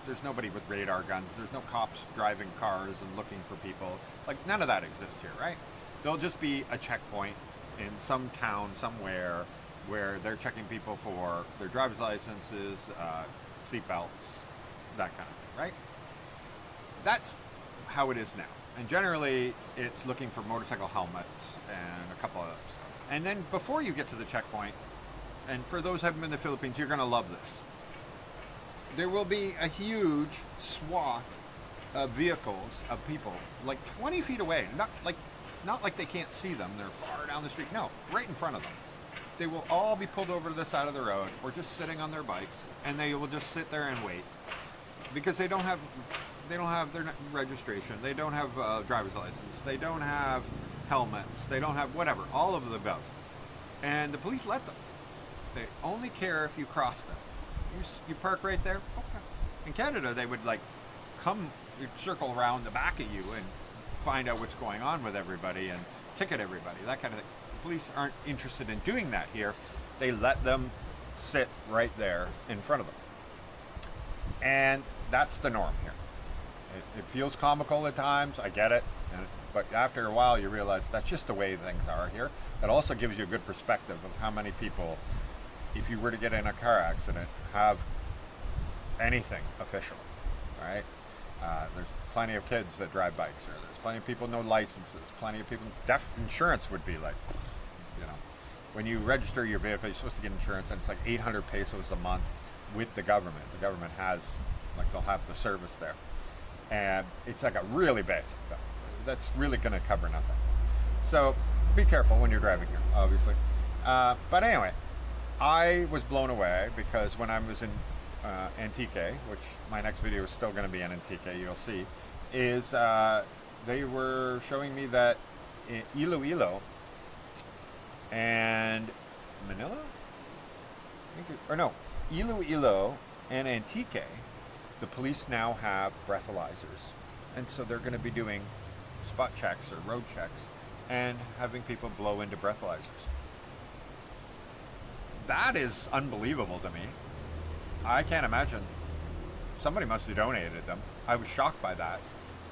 there's nobody with radar guns. There's no cops driving cars and looking for people. Like, none of that exists here, right? There'll just be a checkpoint in some town somewhere where they're checking people for their driver's licenses, seatbelts, that kind of thing, right? That's how it is now. And generally, it's looking for motorcycle helmets and a couple of others. And then before you get to the checkpoint, and for those who haven't been to the Philippines, you're going to love this. There will be a huge swath of vehicles, of people, like 20 feet away. Not like they can't see them. They're far down the street. No, right in front of them. They will all be pulled over to the side of the road or just sitting on their bikes, and they will just sit there and wait because they don't have their registration. They don't have driver's license. They don't have helmets. They don't have whatever. All of the above. And the police let them. They only care if you cross them. You park right there. Okay. In Canada, they would circle around the back of you and find out what's going on with everybody and ticket everybody, that kind of thing. The police aren't interested in doing that here. They let them sit right there in front of them. And that's the norm here. It feels comical at times. I get it. But after a while, you realize that's just the way things are here. It also gives you a good perspective of how many people, if you were to get in a car accident, have anything official, right? There's plenty of kids that drive bikes here. There's plenty of people no licenses. Plenty of people. Insurance would be like, you know, when you register your vehicle, you're supposed to get insurance, and it's like 800 pesos a month with the government. The government has, they'll have the service there, and it's like a really basic thing. That's really going to cover nothing. So be careful when you're driving here, obviously. But anyway, I was blown away because when I was in Antique, which my next video is still going to be in Antique, you'll see, is they were showing me that in Iloilo and Manila? Iloilo and Antique, the police now have breathalyzers. And so they're going to be doing spot checks or road checks and having people blow into breathalyzers. That is unbelievable to me. I can't imagine. Somebody must have donated them. I was shocked by that.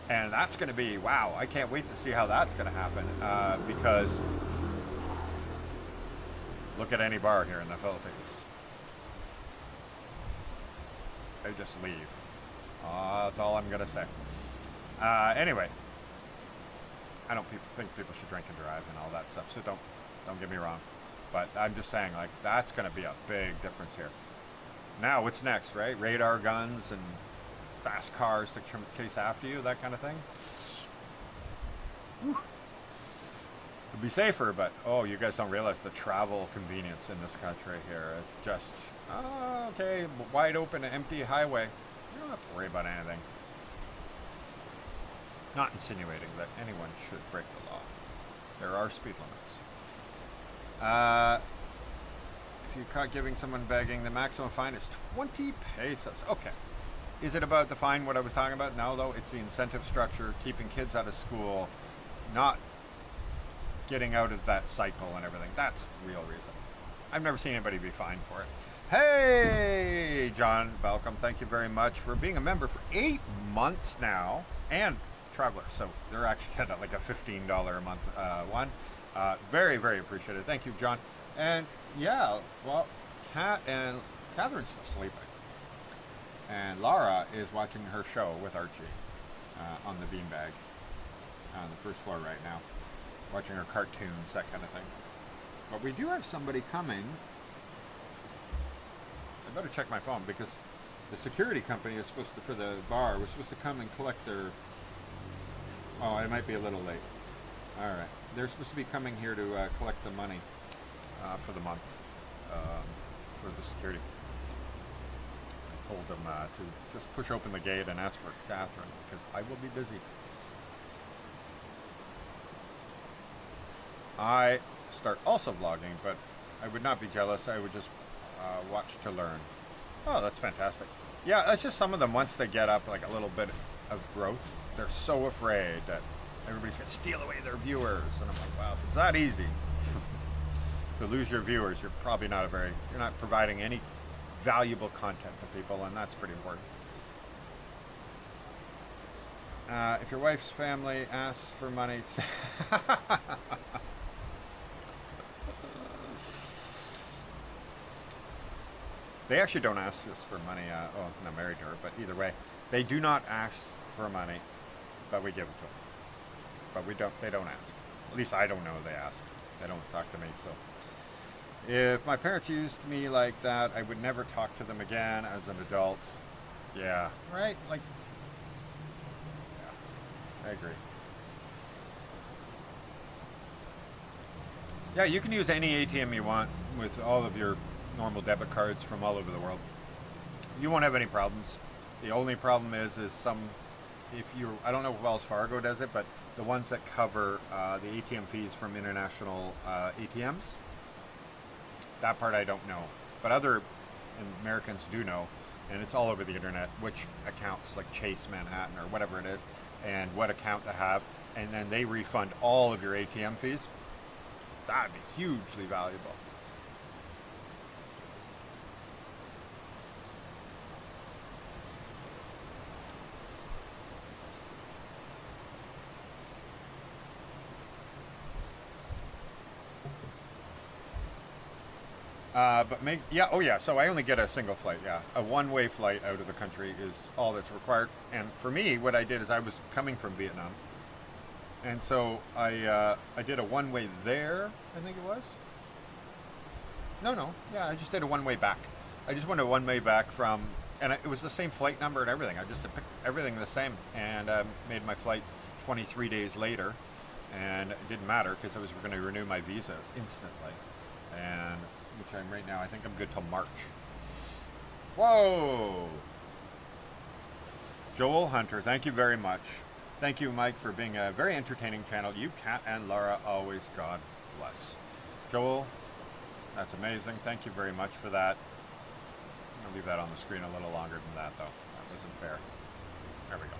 And that's going to be, wow, I can't wait to see how that's going to happen. Because look at any bar here in the Philippines. They just leave. That's all I'm going to say. Anyway, I don't think people should drink and drive and all that stuff, so don't get me wrong. But I'm just saying, like, that's going to be a big difference here. Now, what's next, right? Radar guns and fast cars to chase after you, that kind of thing. Whew. It'd be safer, but, oh, you guys don't realize the travel convenience in this country here. It's just, okay, wide open, empty highway. You don't have to worry about anything. Not insinuating that anyone should break the law. There are speed limits. If you're caught giving someone begging, the maximum fine is 20 pesos. Okay. Is it about the fine, what I was talking about? No, though. It's the incentive structure, keeping kids out of school, not getting out of that cycle and everything. That's the real reason. I've never seen anybody be fined for it. Hey, John, welcome. Thank you very much for being a member for 8 months now. And travelers. So they're actually at like a $15 a month one. Very, very appreciated. Thank you, John. And yeah, well, Kat and Catherine's still sleeping. And Laura is watching her show with Archie on the beanbag on the first floor right now. Watching her cartoons, that kind of thing. But we do have somebody coming. I better check my phone because the security company is supposed to, for the bar, was supposed to come and collect their... Oh, it might be a little late. All right. They're supposed to be coming here to collect the money for the month for the security. I told them to just push open the gate and ask for Catherine because I will be busy. I start also vlogging, but I would not be jealous. I would just watch to learn. Oh, that's fantastic. Yeah, that's just some of them. Once they get up like a little bit of growth, they're so afraid that everybody's going to steal away their viewers. And I'm like, wow, if it's that easy to lose your viewers, you're probably not you're not providing any valuable content to people, and that's pretty important. If your wife's family asks for money... They actually don't ask us for money. Oh, I'm not married to her, but either way, they do not ask for money, but we give it to them. But they don't ask. At least I don't know they ask. They don't talk to me, so. If my parents used me like that, I would never talk to them again as an adult. Yeah, right? Like, yeah, I agree. Yeah, you can use any ATM you want with all of your normal debit cards from all over the world. You won't have any problems. The only problem is I don't know if Wells Fargo does it, but the ones that cover the ATM fees from international ATMs, that part I don't know. But other Americans do know, and it's all over the internet, which accounts like Chase Manhattan or whatever it is, and what account to have, and then they refund all of your ATM fees. That'd be hugely valuable. So I only get a single flight, yeah. A one-way flight out of the country is all that's required. And for me, what I did is I was coming from Vietnam. And so I did a one-way there, I think it was. Yeah, I just did a one-way back. I just went a one-way back from, and it was the same flight number and everything. I just picked everything the same and made my flight 23 days later. And it didn't matter because I was going to renew my visa instantly. And which I'm right now, I think I'm good till March. Whoa! Joel Hunter, thank you very much. Thank you, Mike, for being a very entertaining channel. You, Kat, and Laura, always God bless. Joel, that's amazing. Thank you very much for that. I'll leave that on the screen a little longer than that, though. That wasn't fair. There we go.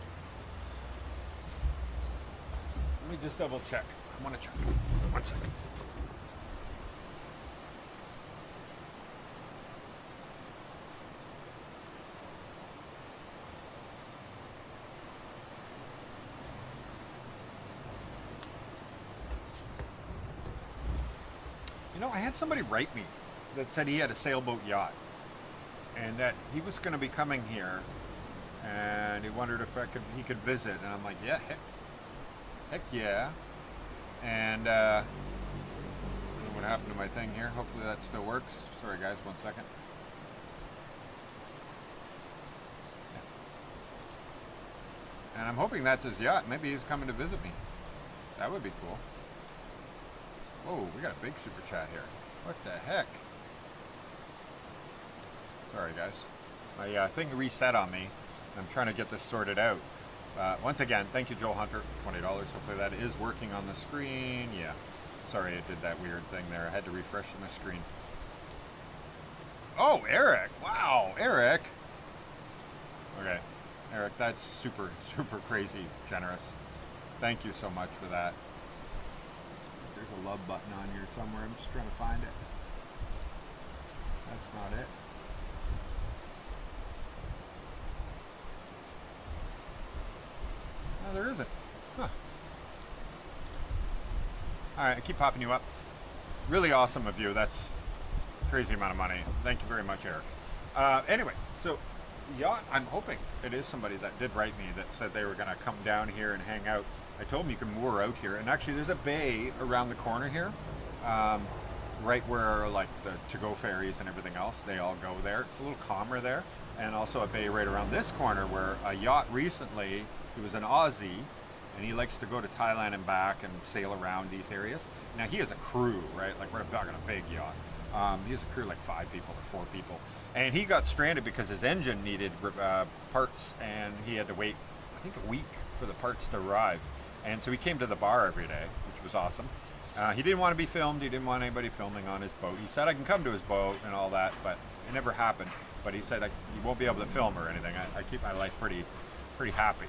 Let me just double check. I want to check. 1 second. I had somebody write me that said he had a sailboat yacht and that he was going to be coming here and he wondered if he could visit, and I'm like, yeah, heck yeah. And I don't know what happened to my thing here. Hopefully that still works. Sorry guys, 1 second. And I'm hoping that's his yacht. Maybe he's coming to visit me. That would be cool. Whoa, we got a big super chat here. What the heck? Sorry, guys. My thing reset on me. I'm trying to get this sorted out. Once again, thank you, Joel Hunter, $20. Hopefully that is working on the screen. Yeah. Sorry, it did that weird thing there. I had to refresh my screen. Oh, Eric. Wow, Eric. Okay. Eric, that's super, super crazy generous. Thank you so much for that. There's a love button on here somewhere. I'm just trying to find it. That's not it. No, there isn't. Huh. All right, I keep popping you up. Really awesome of you. That's crazy amount of money. Thank you very much, Eric. Anyway, so yacht, I'm hoping it is somebody that did write me that said they were going to come down here and hang out. I told them you can moor out here, and actually there's a bay around the corner here, right where like the to-go ferries and everything else, they all go there. It's a little calmer there, and also a bay right around this corner where a yacht recently, he was an Aussie, and he likes to go to Thailand and back and sail around these areas. Now he has a crew, right? Like we're talking a big yacht. He has a crew like 5 people or 4 people. And he got stranded because his engine needed parts, and he had to wait, I think, a week for the parts to arrive. And so he came to the bar every day, which was awesome. He didn't want to be filmed. He didn't want anybody filming on his boat. He said, I can come to his boat and all that, but it never happened. But he said, you won't be able to film or anything. I keep my life pretty happy.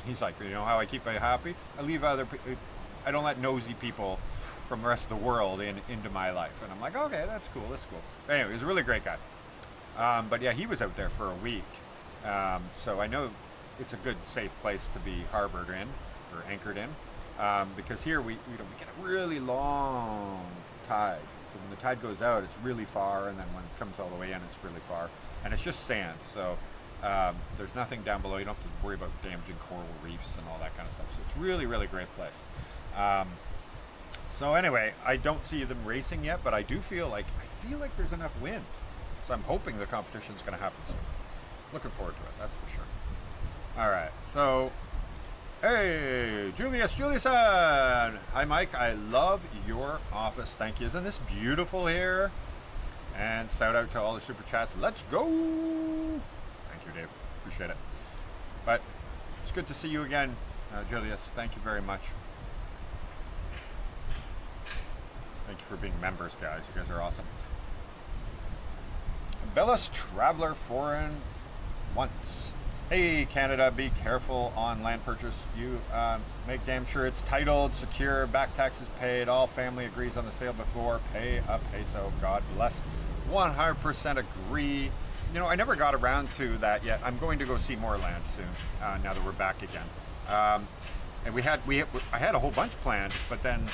He's like, you know how I keep my happy? I don't let nosy people from the rest of the world into my life. And I'm like, okay, that's cool. But anyway, he's a really great guy. But yeah, he was out there for a week. So I know it's a good, safe place to be harbored in or anchored in. Because here we get a really long tide. So when the tide goes out, it's really far, and then when it comes all the way in, it's really far. And it's just sand. So there's nothing down below. You don't have to worry about damaging coral reefs and all that kind of stuff. So it's really, really great place. So anyway, I don't see them racing yet, but I feel like there's enough wind. So I'm hoping the competition's going to happen soon. Looking forward to it, that's for sure. All right, so, hey, Juliuson. Hi, Mike. I love your office. Thank you. Isn't this beautiful here? And shout out to all the super chats. Let's go. Thank you, Dave. Appreciate it. But it's good to see you again, Julius. Thank you very much. Thank you for being members, guys. You guys are awesome. Bellis Traveler Foreign once. Hey, Canada, be careful on land purchase. You make damn sure it's titled, secure, back taxes paid. All family agrees on the sale before. Pay a peso. God bless. 100% agree. You know, I never got around to that yet. I'm going to go see more land soon. Now that we're back again. And I had a whole bunch planned, but then.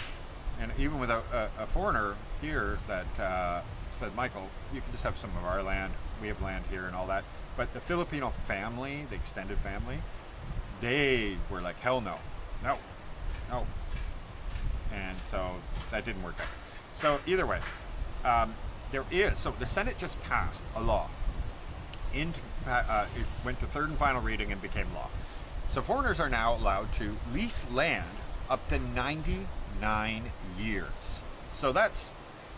And even with a foreigner here that said, Michael, you can just have some of our land. We have land here and all that. But the Filipino family, the extended family, they were like, hell no. No. And so that didn't work out. So either way, so the Senate just passed a law. It went to third and final reading and became law. So foreigners are now allowed to lease land up to 99 years. So that's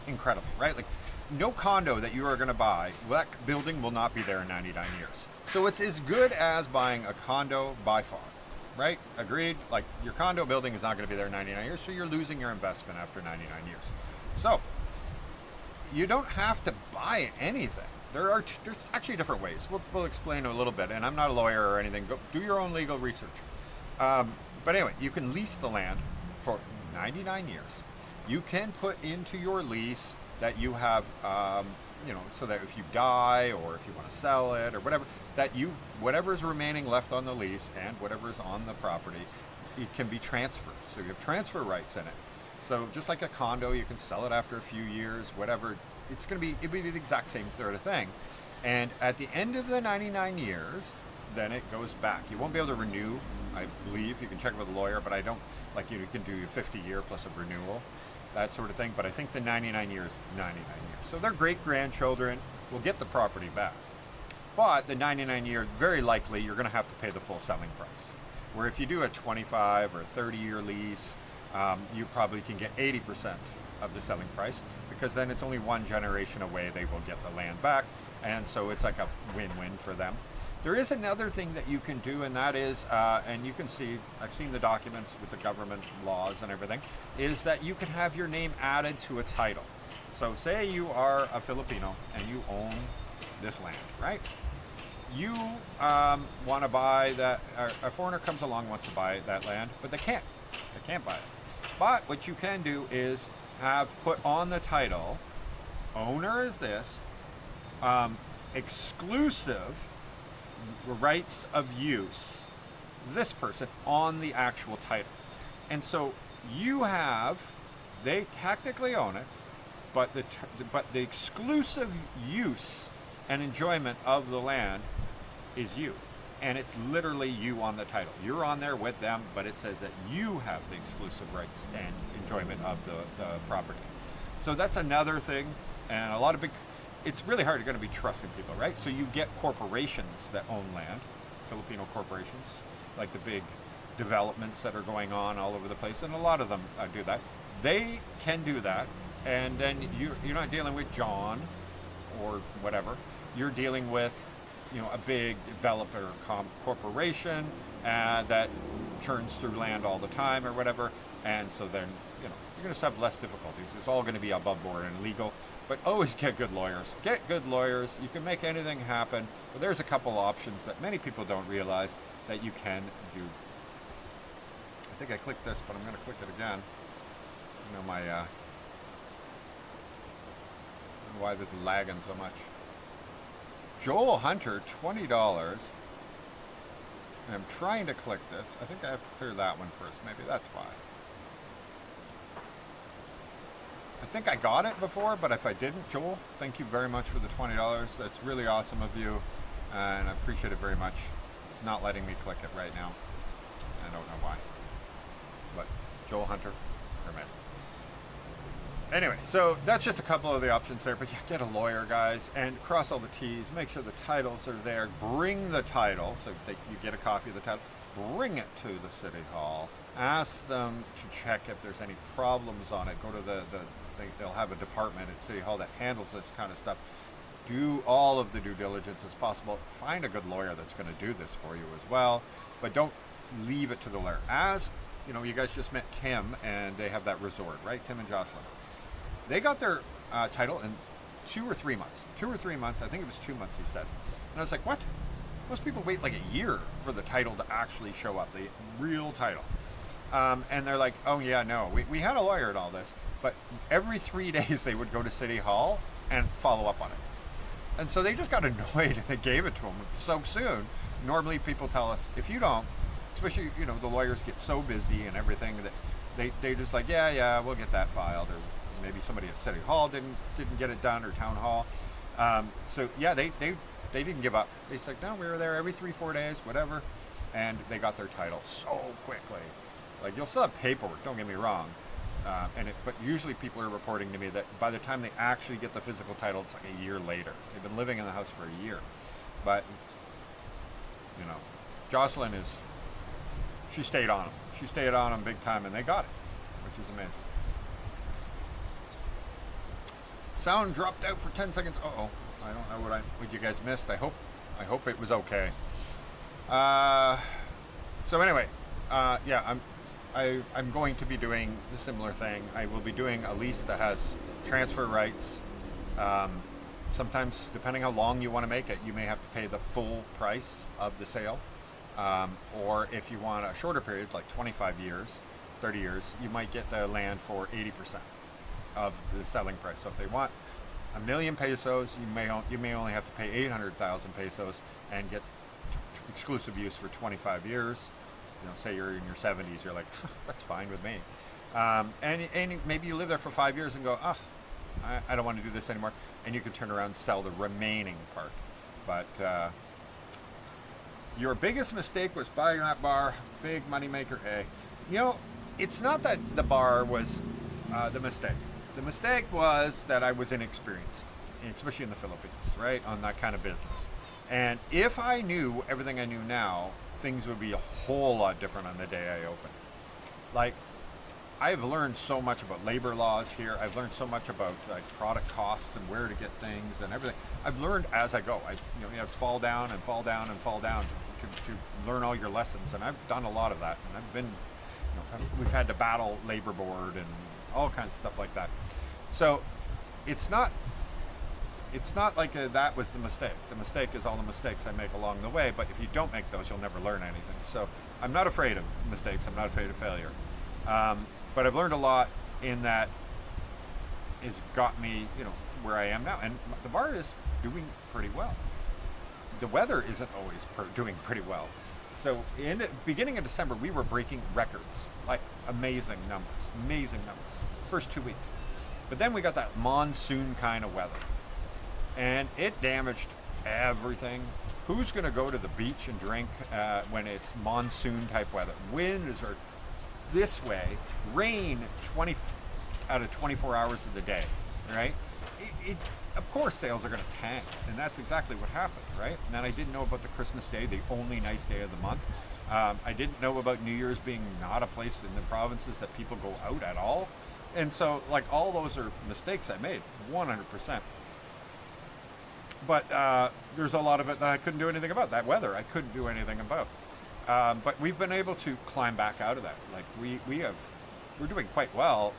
incredible, right? Like no condo that you are going to buy, that building will not be there in 99 years. So it's as good as buying a condo by far, right? Agreed? Like your condo building is not going to be there in 99 years, so you're losing your investment after 99 years. So you don't have to buy anything. There's actually different ways. We'll explain a little bit, and I'm not a lawyer or anything. Go do your own legal research. But anyway, you can lease the land for 99 years. You can put into your lease that you have, so that if you die or if you want to sell it or whatever, whatever's remaining left on the lease and whatever's on the property, it can be transferred. So you have transfer rights in it. So just like a condo, you can sell it after a few years, whatever. It'll be the exact same sort of thing. And at the end of the 99 years, then it goes back. You won't be able to renew, I believe. You can check with a lawyer, but I don't, you can do a 50-year plus a renewal, that sort of thing. But I think the 99 years, 99 years. So their great-grandchildren will get the property back. But the 99 year, very likely, you're going to have to pay the full selling price. Where if you do a 25 or 30-year lease, you probably can get 80% of the selling price, because then it's only one generation away they will get the land back. And so it's like a win-win for them. There is another thing that you can do, and that is, and you can see, I've seen the documents with the government laws and everything, is that you can have your name added to a title. So say you are a Filipino and you own this land, right? You want to buy that, a foreigner comes along, wants to buy that land, but they can't. They can't buy it. But what you can do is have put on the title, owner is this, exclusive rights of use, this person, on the actual title. And so you have, they technically own it, but the exclusive use and enjoyment of the land is you. And it's literally you on the title. You're on there with them, but it says that you have the exclusive rights and enjoyment of the property. So that's another thing, and a lot of it's really hard. You're going to be trusting people, right? So you get corporations that own land, Filipino corporations, like the big developments that are going on all over the place, and a lot of them do that. They can do that, and then you're not dealing with John or whatever. You're dealing with, a big developer corporation that churns through land all the time or whatever, and so then you're going to have less difficulties. It's all going to be above board and legal. But always get good lawyers. Get good lawyers. You can make anything happen. But there's a couple options that many people don't realize that you can do. I think I clicked this, but I'm going to click it again. I don't know why this is lagging so much. Joel Hunter, $20. I'm trying to click this. I think I have to clear that one first. Maybe that's why. I think I got it before, but if I didn't, Joel, thank you very much for the $20. That's really awesome of you, and I appreciate it very much. It's not letting me click it right now. I don't know why. But Joel Hunter, you're amazing. Anyway, so that's just a couple of the options there, but yeah, get a lawyer, guys, and cross all the T's. Make sure the titles are there. Bring the title, so that you get a copy of the title. Bring it to the City Hall. Ask them to check if there's any problems on it. Go to they'll have a department at City Hall that handles this kind of stuff. Do all of the due diligence as possible. Find a good lawyer that's going to do this for you as well, but don't leave it to the lawyer. As you guys just met Tim, and they have that resort, right? Tim and Jocelyn. They got their title in 2 or 3 months. 2 or 3 months. I think it was 2 months, he said. And I was like, what? Most people wait like a year for the title to actually show up, the real title. And they're like, oh yeah, no, we had a lawyer and all this, but every 3 days they would go to City Hall and follow up on it. And so they just got annoyed and they gave it to them so soon. Normally people tell us, if you don't, especially, the lawyers get so busy and everything that they just like, yeah, we'll get that filed, or maybe somebody at City Hall didn't get it done, or Town Hall. So yeah, they didn't give up. They said, no, we were there every 3-4 days, whatever, and they got their title so quickly. Like, you'll still have paperwork, don't get me wrong, but usually people are reporting to me that by the time they actually get the physical title, it's like a year later. They've been living in the house for a year. But, Jocelyn she stayed on them. She stayed on them big time, and they got it, which is amazing. Sound dropped out for 10 seconds. Uh-oh. I don't know what you guys missed. I hope it was okay. So anyway, yeah, I'm going to be doing a similar thing. I will be doing a lease that has transfer rights. Sometimes, depending how long you want to make it, you may have to pay the full price of the sale. Or if you want a shorter period, like 25 years, 30 years, you might get the land for 80% of the selling price. So if they want 1 million pesos, you may only have to pay 800,000 pesos and get exclusive use for 25 years. Say you're in your 70s, you're like, that's fine with me. And maybe you live there for 5 years and go, I don't want to do this anymore, and you can turn around and sell the remaining part. But your biggest mistake was buying that bar, big moneymaker. It's not that the bar was the mistake. The mistake was that I was inexperienced, especially in the Philippines, right, on that kind of business. And if I knew everything I knew now, things would be a whole lot different on the day I opened. Like, I've learned so much about labor laws here. I've learned so much about like product costs and where to get things and everything. I've learned as I go. You have to fall down and fall down and fall down to learn all your lessons. And I've done a lot of that. And I've been, we've had to battle labor board and all kinds of stuff like that. So it's not like that was the mistake. The mistake is all the mistakes I make along the way. But if you don't make those, you'll never learn anything. So I'm not afraid of mistakes. I'm not afraid of failure. But I've learned a lot in that has got me, where I am now. And the bar is doing pretty well. The weather isn't always doing pretty well. So in the beginning of December, we were breaking records, like amazing numbers, first 2 weeks. But then we got that monsoon kind of weather. And it damaged everything. Who's going to go to the beach and drink when it's monsoon type weather? Winds are this way, rain 20 out of 24 hours of the day, right? Of course sales are going to tank, and that's exactly what happened, right? And then I didn't know about the Christmas day, the only nice day of the month. I didn't know about New Year's being not a place in the provinces that people go out at all. And so, like, all those are mistakes I made, 100%. But there's a lot of it that I couldn't do anything about. That weather, I couldn't do anything about. But we've been able to climb back out of that. Like we're doing quite well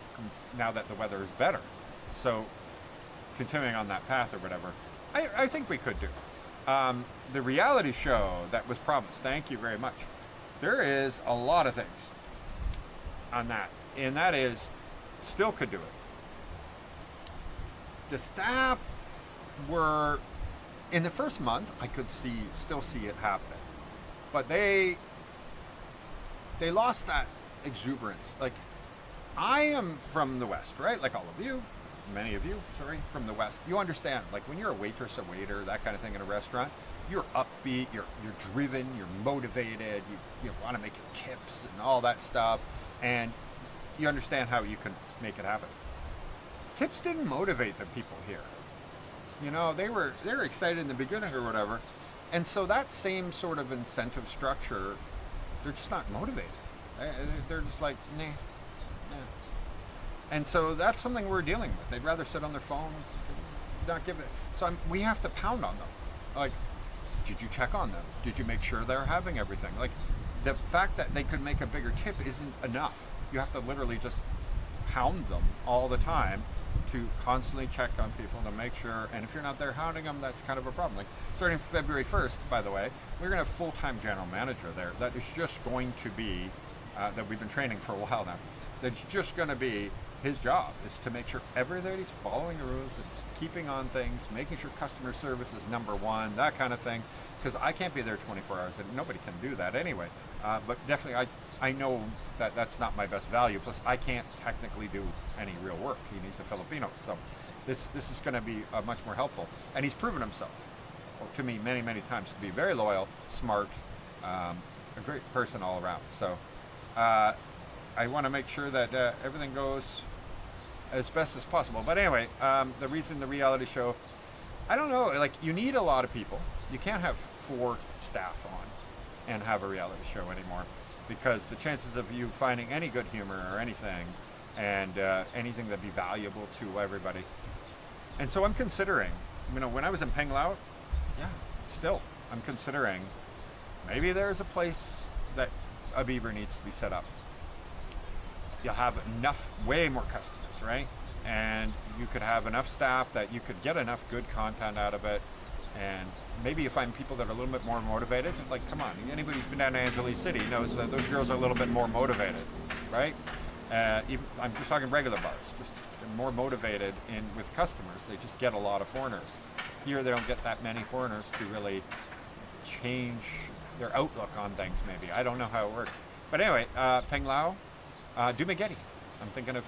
now that the weather is better. So continuing on that path or whatever, I think we could do. The reality show that was promised, thank you very much. There is a lot of things on that, and that is still could do it. The staff were, in the first month, I could still see it happening. But they lost that exuberance. Like, I am from the West, right? Like all of you, many of you, from the West. You understand, like when you're a waitress, a waiter, that kind of thing in a restaurant, you're upbeat, you're driven, you're motivated, you want to make your tips and all that stuff, and you understand how you can make it happen. Tips didn't motivate the people here. They were excited in the beginning or whatever. And so that same sort of incentive structure, they're just not motivated. They're just like, nah. And so that's something we're dealing with. They'd rather sit on their phone, not give it. So we have to pound on them. Like, did you check on them? Did you make sure they're having everything? Like, the fact that they could make a bigger tip isn't enough. You have to literally just hound them all the time to constantly check on people to make sure, and if you're not there hounding them, that's kind of a problem. Like, starting February 1st, by the way, we're going to have a full-time general manager there that is just going to be, that we've been training for a while now, that's just going to be, his job is to make sure everybody's following the rules, it's keeping on things, making sure customer service is number one, that kind of thing, because I can't be there 24 hours, and nobody can do that anyway. But definitely, I know that that's not my best value. Plus, I can't technically do any real work. He needs a Filipino. So this is going to be much more helpful. And he's proven himself to me many, many times to be very loyal, smart, a great person all around. So I want to make sure that everything goes as best as possible. But anyway, the reason the reality show, I don't know, like you need a lot of people. You can't have 4 staff on and have a reality show anymore, because the chances of you finding any good humor or anything and anything that'd be valuable to everybody. And so I'm considering, when I was in Penglao, I'm considering maybe there's a place that a beaver needs to be set up. You'll have way more customers, right? And you could have enough staff that you could get enough good content out of it. And maybe you find people that are a little bit more motivated. Like, come on, anybody who's been down to Angeles City knows that those girls are a little bit more motivated, right? I'm just talking regular bars, just they're more motivated with customers. They just get a lot of foreigners. Here, they don't get that many foreigners to really change their outlook on things, maybe. I don't know how it works. But anyway, Penglao, Dumaguete. I'm thinking of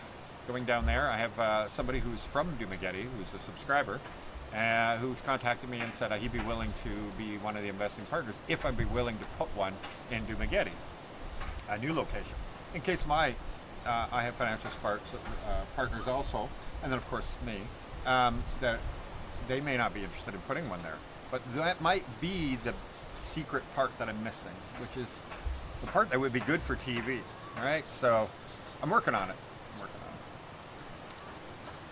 going down there. I have somebody who's from Dumaguete, who's a subscriber, who's contacted me and said he'd be willing to be one of the investing partners if I'd be willing to put one in Dumaguete, a new location. In case I have financial partners also, and then of course me, that they may not be interested in putting one there. But that might be the secret part that I'm missing, which is the part that would be good for TV, right? So I'm working on it. I'm working on it.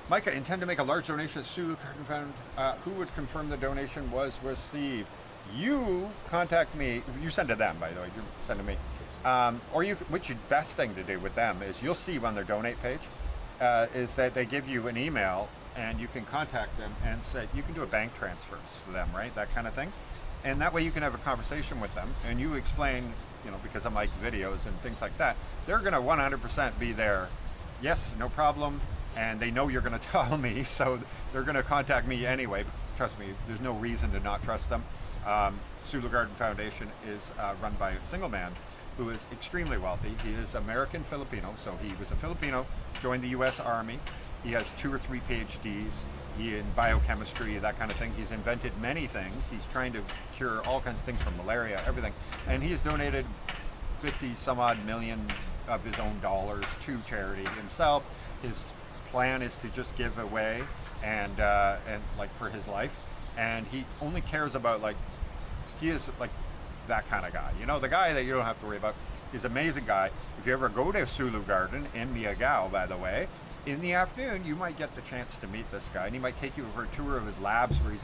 Micah, intend to make a large donation to Sulu Garden Fund. Who would confirm the donation was received? You contact me. You send to them, by the way. You send to me. Or you, which the best thing to do with them is you'll see on their donate page is that they give you an email and you can contact them and say you can do a bank transfer to them, right? That kind of thing. And that way you can have a conversation with them and you explain, because of Mike's videos and things like that, they're going to 100% be there. Yes, no problem. And they know you're going to tell me, so they're going to contact me anyway. But trust me, there's no reason to not trust them. Sulu Garden Foundation is run by a single man who is extremely wealthy. He is American Filipino, so he was a Filipino, joined the U.S. Army. He has 2 or 3 PhDs in biochemistry, that kind of thing. He's invented many things. He's trying to cure all kinds of things from malaria, everything. And he's donated 50 some odd million of his own dollars to charity himself. His plan is to just give away and like for his life. And he only cares about he is like that kind of guy. The guy that you don't have to worry about. He's an amazing guy. If you ever go to Sulu Garden in Miagao, by the way, in the afternoon, you might get the chance to meet this guy, and he might take you for a tour of his labs where he's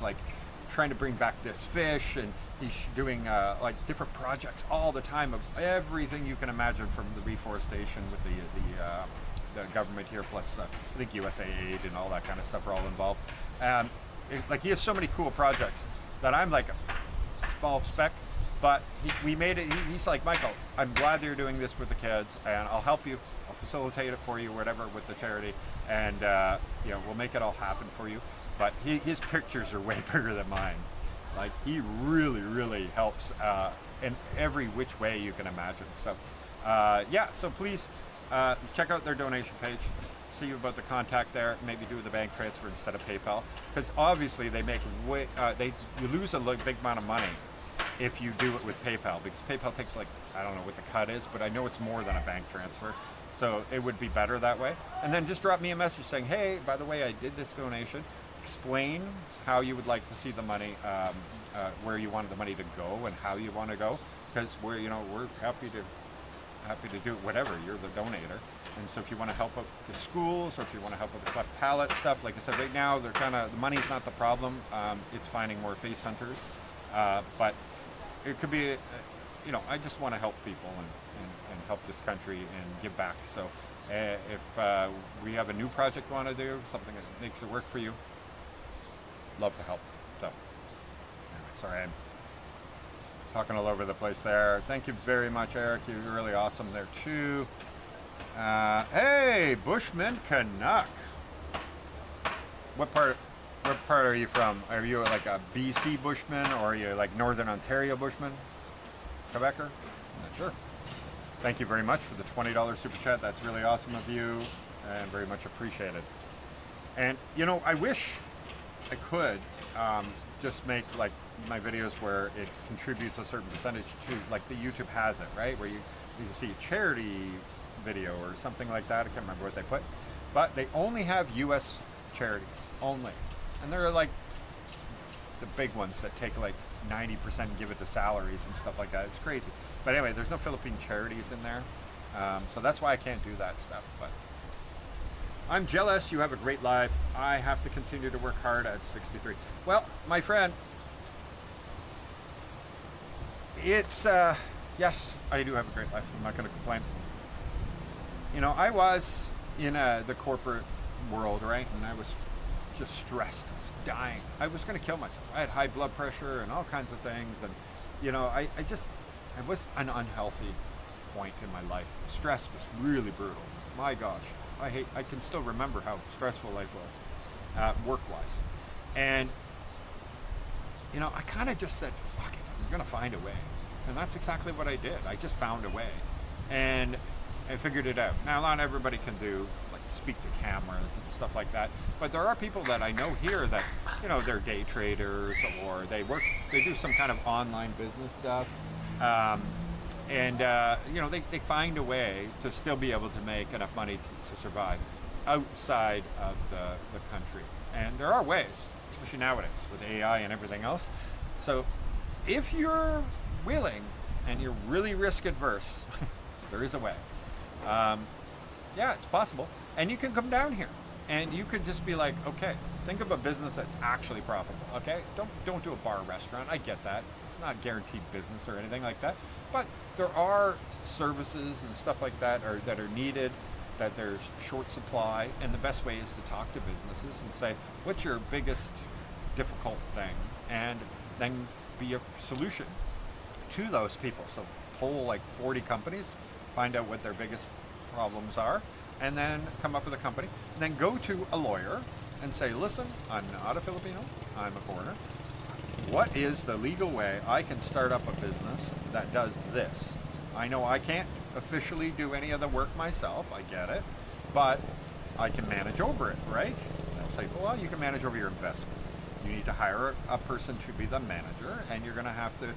trying to bring back this fish, and he's doing different projects all the time of everything you can imagine, from the reforestation with the government here, plus I think USAID and all that kind of stuff are all involved. He has so many cool projects that I'm like a small speck, but we made it. He's like, Michael, I'm glad that you're doing this with the kids, and I'll help you. I'll facilitate it for you, whatever, with the charity, and we'll make it all happen for you. But his pictures are way bigger than mine. He really, really helps in every which way you can imagine. So, so please check out their donation page. See about the contact there. Maybe do the bank transfer instead of PayPal, because obviously they make you lose a big amount of money if you do it with PayPal, because PayPal takes I don't know what the cut is, but I know it's more than a bank transfer. So it would be better that way. And then just drop me a message saying, hey, by the way, I did this donation. Explain how you would like to see the money, where you wanted the money to go and how you want to go, because we're happy to do whatever. You're the donator. And so if you want to help out the schools, or if you want to help with the cleft palate stuff, like I said, right now they're the money's not the problem. It's finding more face hunters. But it could be, I just want to help people and help this country and give back. So if we have a new project we want to do, something that makes it work for you, love to help. So anyway, sorry, I'm talking all over the place there. Thank you very much, Eric. You're really awesome there too. Hey, Bushman Canuck. What part are you from? Are you like a BC Bushman, or are you like Northern Ontario Bushman? Quebecer? I'm not sure. Thank you very much for the $20 super chat. That's really awesome of you and very much appreciated. And I wish I could just make my videos where it contributes a certain percentage to the YouTube has it, right? Where you see a charity video or something like that. I can't remember what they put. But they only have US charities, only. And they're the big ones that take 90% and give it to salaries and stuff like that. It's crazy. But anyway, there's no Philippine charities in there. So that's why I can't do that stuff. But I'm jealous. You have a great life. I have to continue to work hard at 63. Well, my friend, it's, yes, I do have a great life. I'm not going to complain. I was in the corporate world, right? And I was just stressed. I was dying. I was going to kill myself. I had high blood pressure and all kinds of things. And, I was an unhealthy point in my life. Stress was really brutal. My gosh. I can still remember how stressful life was, work-wise. And, I kind of just said, fuck it, I'm going to find a way. And that's exactly what I did. I just found a way. And I figured it out. Now, not everybody can do, speak to cameras and stuff like that. But there are people that I know here that, they're day traders, or they do some kind of online business stuff. They find a way to still be able to make enough money to survive outside of the country. And there are ways, especially nowadays with AI and everything else. So if you're willing and you're really risk adverse, there is a way. It's possible. And you can come down here and you could just be like, okay, think of a business that's actually profitable. Okay, don't do a bar restaurant. I get that. It's not guaranteed business or anything like that. But there are services and stuff like that that are needed, that there's short supply, and the best way is to talk to businesses and say, what's your biggest difficult thing? And then be a solution to those people. So poll like 40 companies, find out what their biggest problems are, and then come up with a company. And then go to a lawyer and say, listen, I'm not a Filipino, I'm a foreigner. What is the legal way I can start up a business that does this? I know I can't officially do any of the work myself, I get it, but I can manage over it, right? They'll say, well, you can manage over your investment. You need to hire a person to be the manager, and you're going to have to,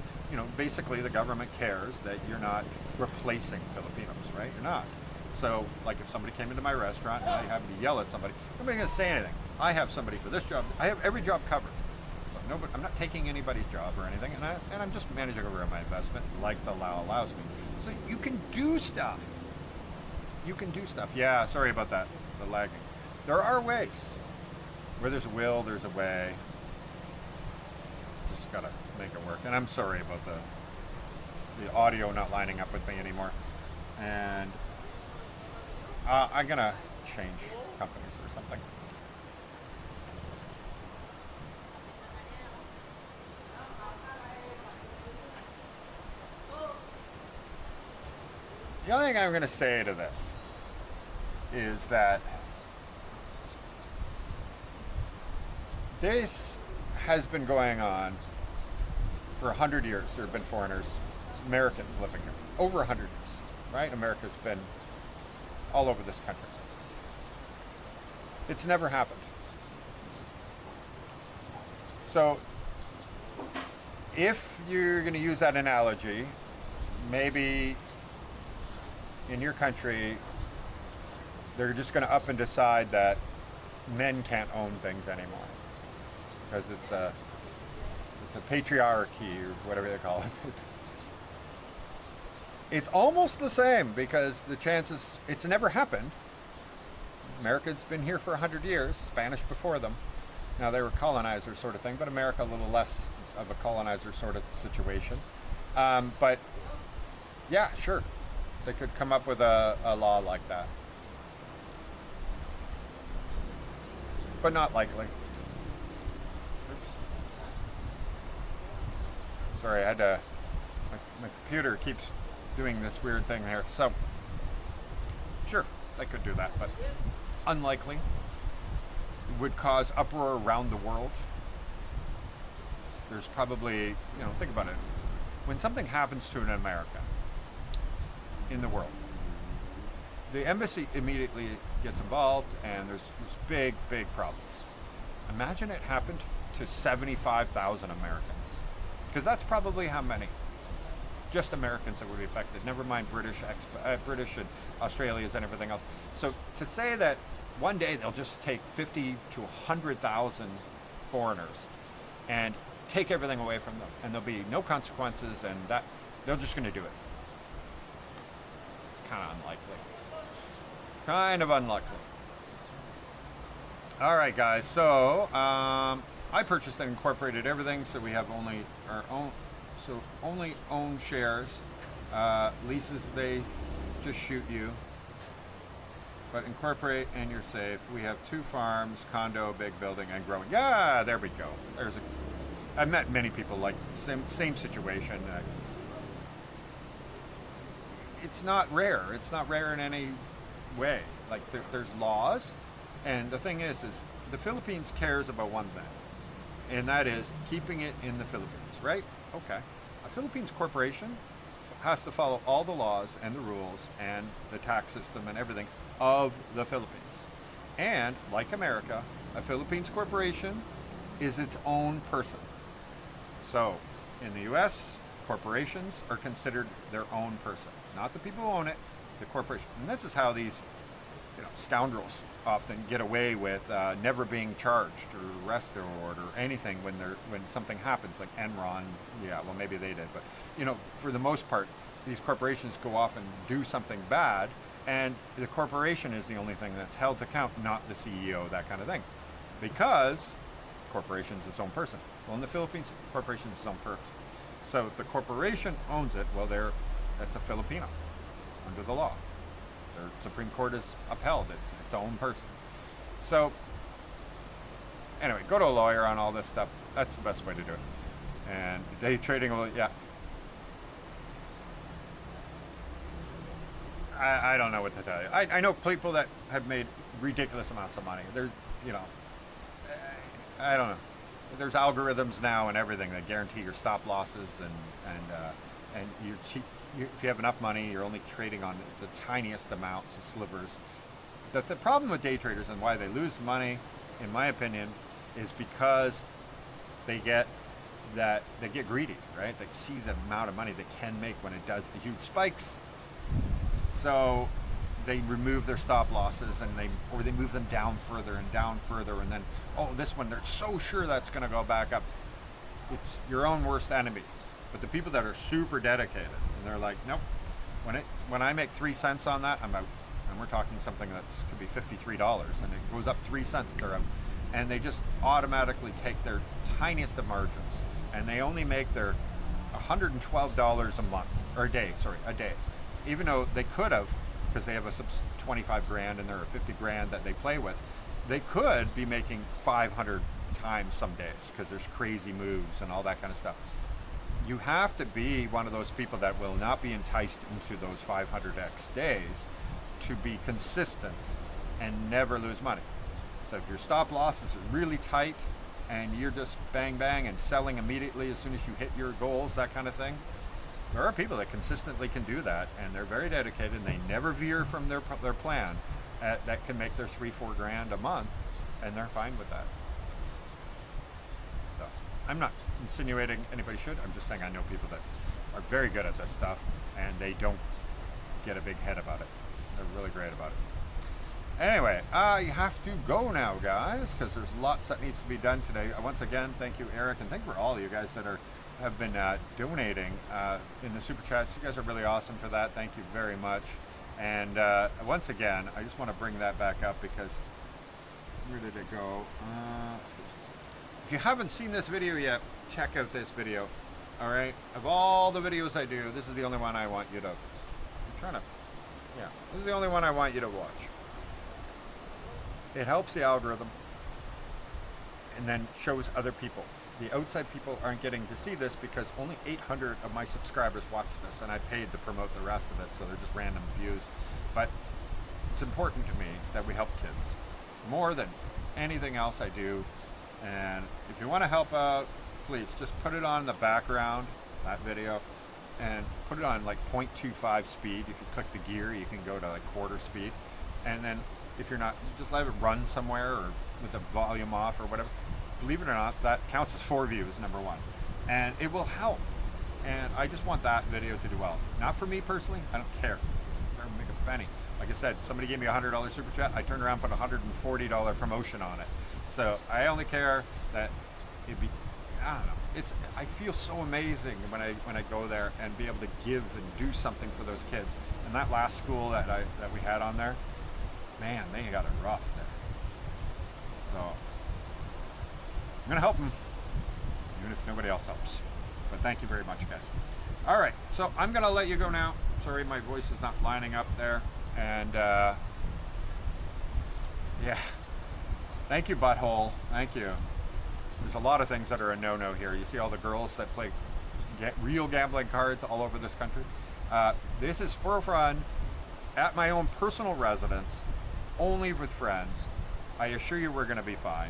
basically the government cares that you're not replacing Filipinos, right? You're not. So, like if somebody came into my restaurant and I happened to yell at somebody, nobody's going to say anything. I have somebody for this job. I have every job covered. So I'm not taking anybody's job or anything, and I'm just managing over my investment like the law allows me. So you can do stuff. You can do stuff. Yeah, sorry about that, the lagging. There are ways. Where there's a will, there's a way. Just gotta make it work. And I'm sorry about the audio not lining up with me anymore. And I'm gonna change companies or something. The only thing I'm gonna say to this is that this has been going on for 100 years. There have been foreigners, Americans living here, over 100 years, right? America's been all over this country. It's never happened. So if you're going to use that analogy, maybe in your country, they're just going to up and decide that men can't own things anymore. Because it's a patriarchy or whatever they call it. It's almost the same because the chances, it's never happened. America's been here for 100 years, Spanish before them. Now they were colonizers sort of thing, but America a little less of a colonizer sort of situation. But yeah, sure, they could come up with a law like that. But not likely. Sorry, I had to, my computer keeps doing this weird thing here. So, sure, they could do that, but unlikely. It would cause uproar around the world. There's probably, think about it. When something happens to an American in the world, the embassy immediately gets involved and there's big, big problems. Imagine it happened to 75,000 Americans. Because that's probably how many, just Americans that would be affected. Never mind British and Australians and everything else. So to say that one day they'll just take 50 to 100,000 foreigners and take everything away from them, and there'll be no consequences, and that they're just going to do it. It's kind of unlikely. Kind of unlikely. All right, guys. So. I purchased and incorporated everything, so we have only our own, only own shares. Leases, they just shoot you. But incorporate and you're safe. We have 2 farms, condo, big building, and growing. Yeah, there we go. I've met many people like same situation. It's not rare. It's not rare in any way. Like there's laws, and the thing is the Philippines cares about one thing. And that is keeping it in the Philippines, right? Okay. A Philippines corporation has to follow all the laws and the rules and the tax system and everything of the Philippines. And like America, a Philippines corporation is its own person. So in the US, corporations are considered their own person, not the people who own it, the corporation. And this is how these scoundrels often get away with never being charged or arrested or anything when something happens, like Enron. Yeah, well, maybe they did, but for the most part, these corporations go off and do something bad, And the corporation is the only thing that's held to account, not the CEO, that kind of thing. Because corporation is its own person. Well, in the Philippines, the corporation is its own person. So if the corporation owns it, well, that's a Filipino under the law. Their Supreme Court has upheld its own person. So anyway, go to a lawyer on all this stuff. That's the best way to do it. And day trading, well, yeah. I don't know what to tell you. I know people that have made ridiculous amounts of money. There's, I don't know. There's algorithms now and everything that guarantee your stop losses and if you have enough money, you're only trading on the tiniest amounts of slivers. The problem with day traders and why they lose money, in my opinion, is because they get greedy, right? They see the amount of money they can make when it does the huge spikes. So they remove their stop losses or they move them down further, and then, this one, they're so sure that's going to go back up. It's your own worst enemy. But the people that are super dedicated, and they're like, nope, when I make 3 cents on that, I'm out. And we're talking something that could be $53, and it goes up 3 cents, they're out. And they just automatically take their tiniest of margins, and they only make their $112 a month, or a day, even though they could have, because they have a 25 grand and there are 50 grand that they play with, they could be making 500 times some days because there's crazy moves and all that kind of stuff. You have to be one of those people that will not be enticed into those 500x days to be consistent and never lose money. So if your stop losses are really tight and you're just bang bang and selling immediately as soon as you hit your goals, that kind of thing, there are people that consistently can do that, and they're very dedicated, and they never veer from their plan that can make their 3-4 grand a month, and they're fine with that. So I'm not insinuating anybody should. I'm just saying I know people that are very good at this stuff, and they don't get a big head about it. They're really great about it. Anyway, you have to go now, guys, because there's lots that needs to be done today. Once again, thank you, Eric, and thank you for all of you guys that have been donating in the super chats. You guys are really awesome for that. Thank you very much. And once again, I just want to bring that back up because where did it go? If you haven't seen this video yet, check out this video. All right, of all the videos I do, this is the only one I want you to. This is the only one I want you to watch. It helps the algorithm, and then shows other people. The outside people aren't getting to see this because only 800 of my subscribers watch this, and I paid to promote the rest of it, so they're just random views. But it's important to me that we help kids more than anything else I do. And if you want to help out, please just put it on the background, that video, and put it on like 0.25 speed. If you click the gear, you can go to like quarter speed. And then if you're not, just let it run somewhere or with the volume off or whatever. Believe it or not, that counts as 4 views, number one. And it will help. And I just want that video to do well. Not for me personally, I don't care. I don't make a penny. Like I said, somebody gave me a $100 super chat, I turned around and put a $140 promotion on it. So I only care that it'd be, I don't know. I feel so amazing when I go there and be able to give and do something for those kids. And that last school that we had on there, man, they got it rough there. So I'm gonna help them, even if nobody else helps. But thank you very much, guys. All right, so I'm gonna let you go now. Sorry, my voice is not lining up there. And yeah, thank you, Butthole. Thank you. There's a lot of things that are a no-no here. You see all the girls that play real gambling cards all over this country. This is for fun, at my own personal residence, only with friends. I assure you we're gonna be fine.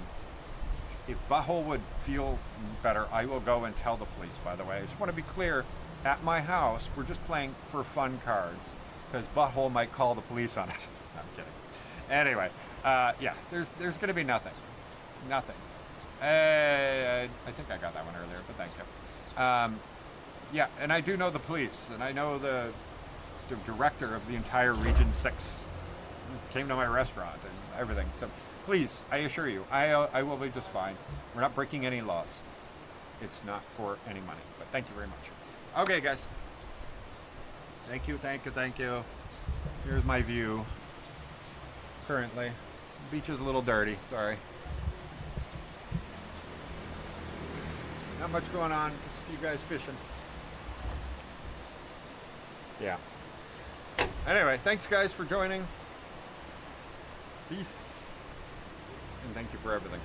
If Butthole would feel better, I will go and tell the police, by the way. I just want to be clear, at my house, we're just playing for fun cards, because Butthole might call the police on it. No, I'm kidding. Anyway, yeah, there's going to be nothing. Nothing. I think I got that one earlier, but thank you. Yeah, and I do know the police, and I know the director of the entire Region 6 came to my restaurant and everything. So please, I assure you, I will be just fine. We're not breaking any laws. It's not for any money, but thank you very much. Okay, guys. Thank you, thank you, thank you. Here's my view currently. The beach is a little dirty, sorry. Not much going on, just a few guys fishing. Yeah. Anyway, thanks guys for joining. Peace. And thank you for everything.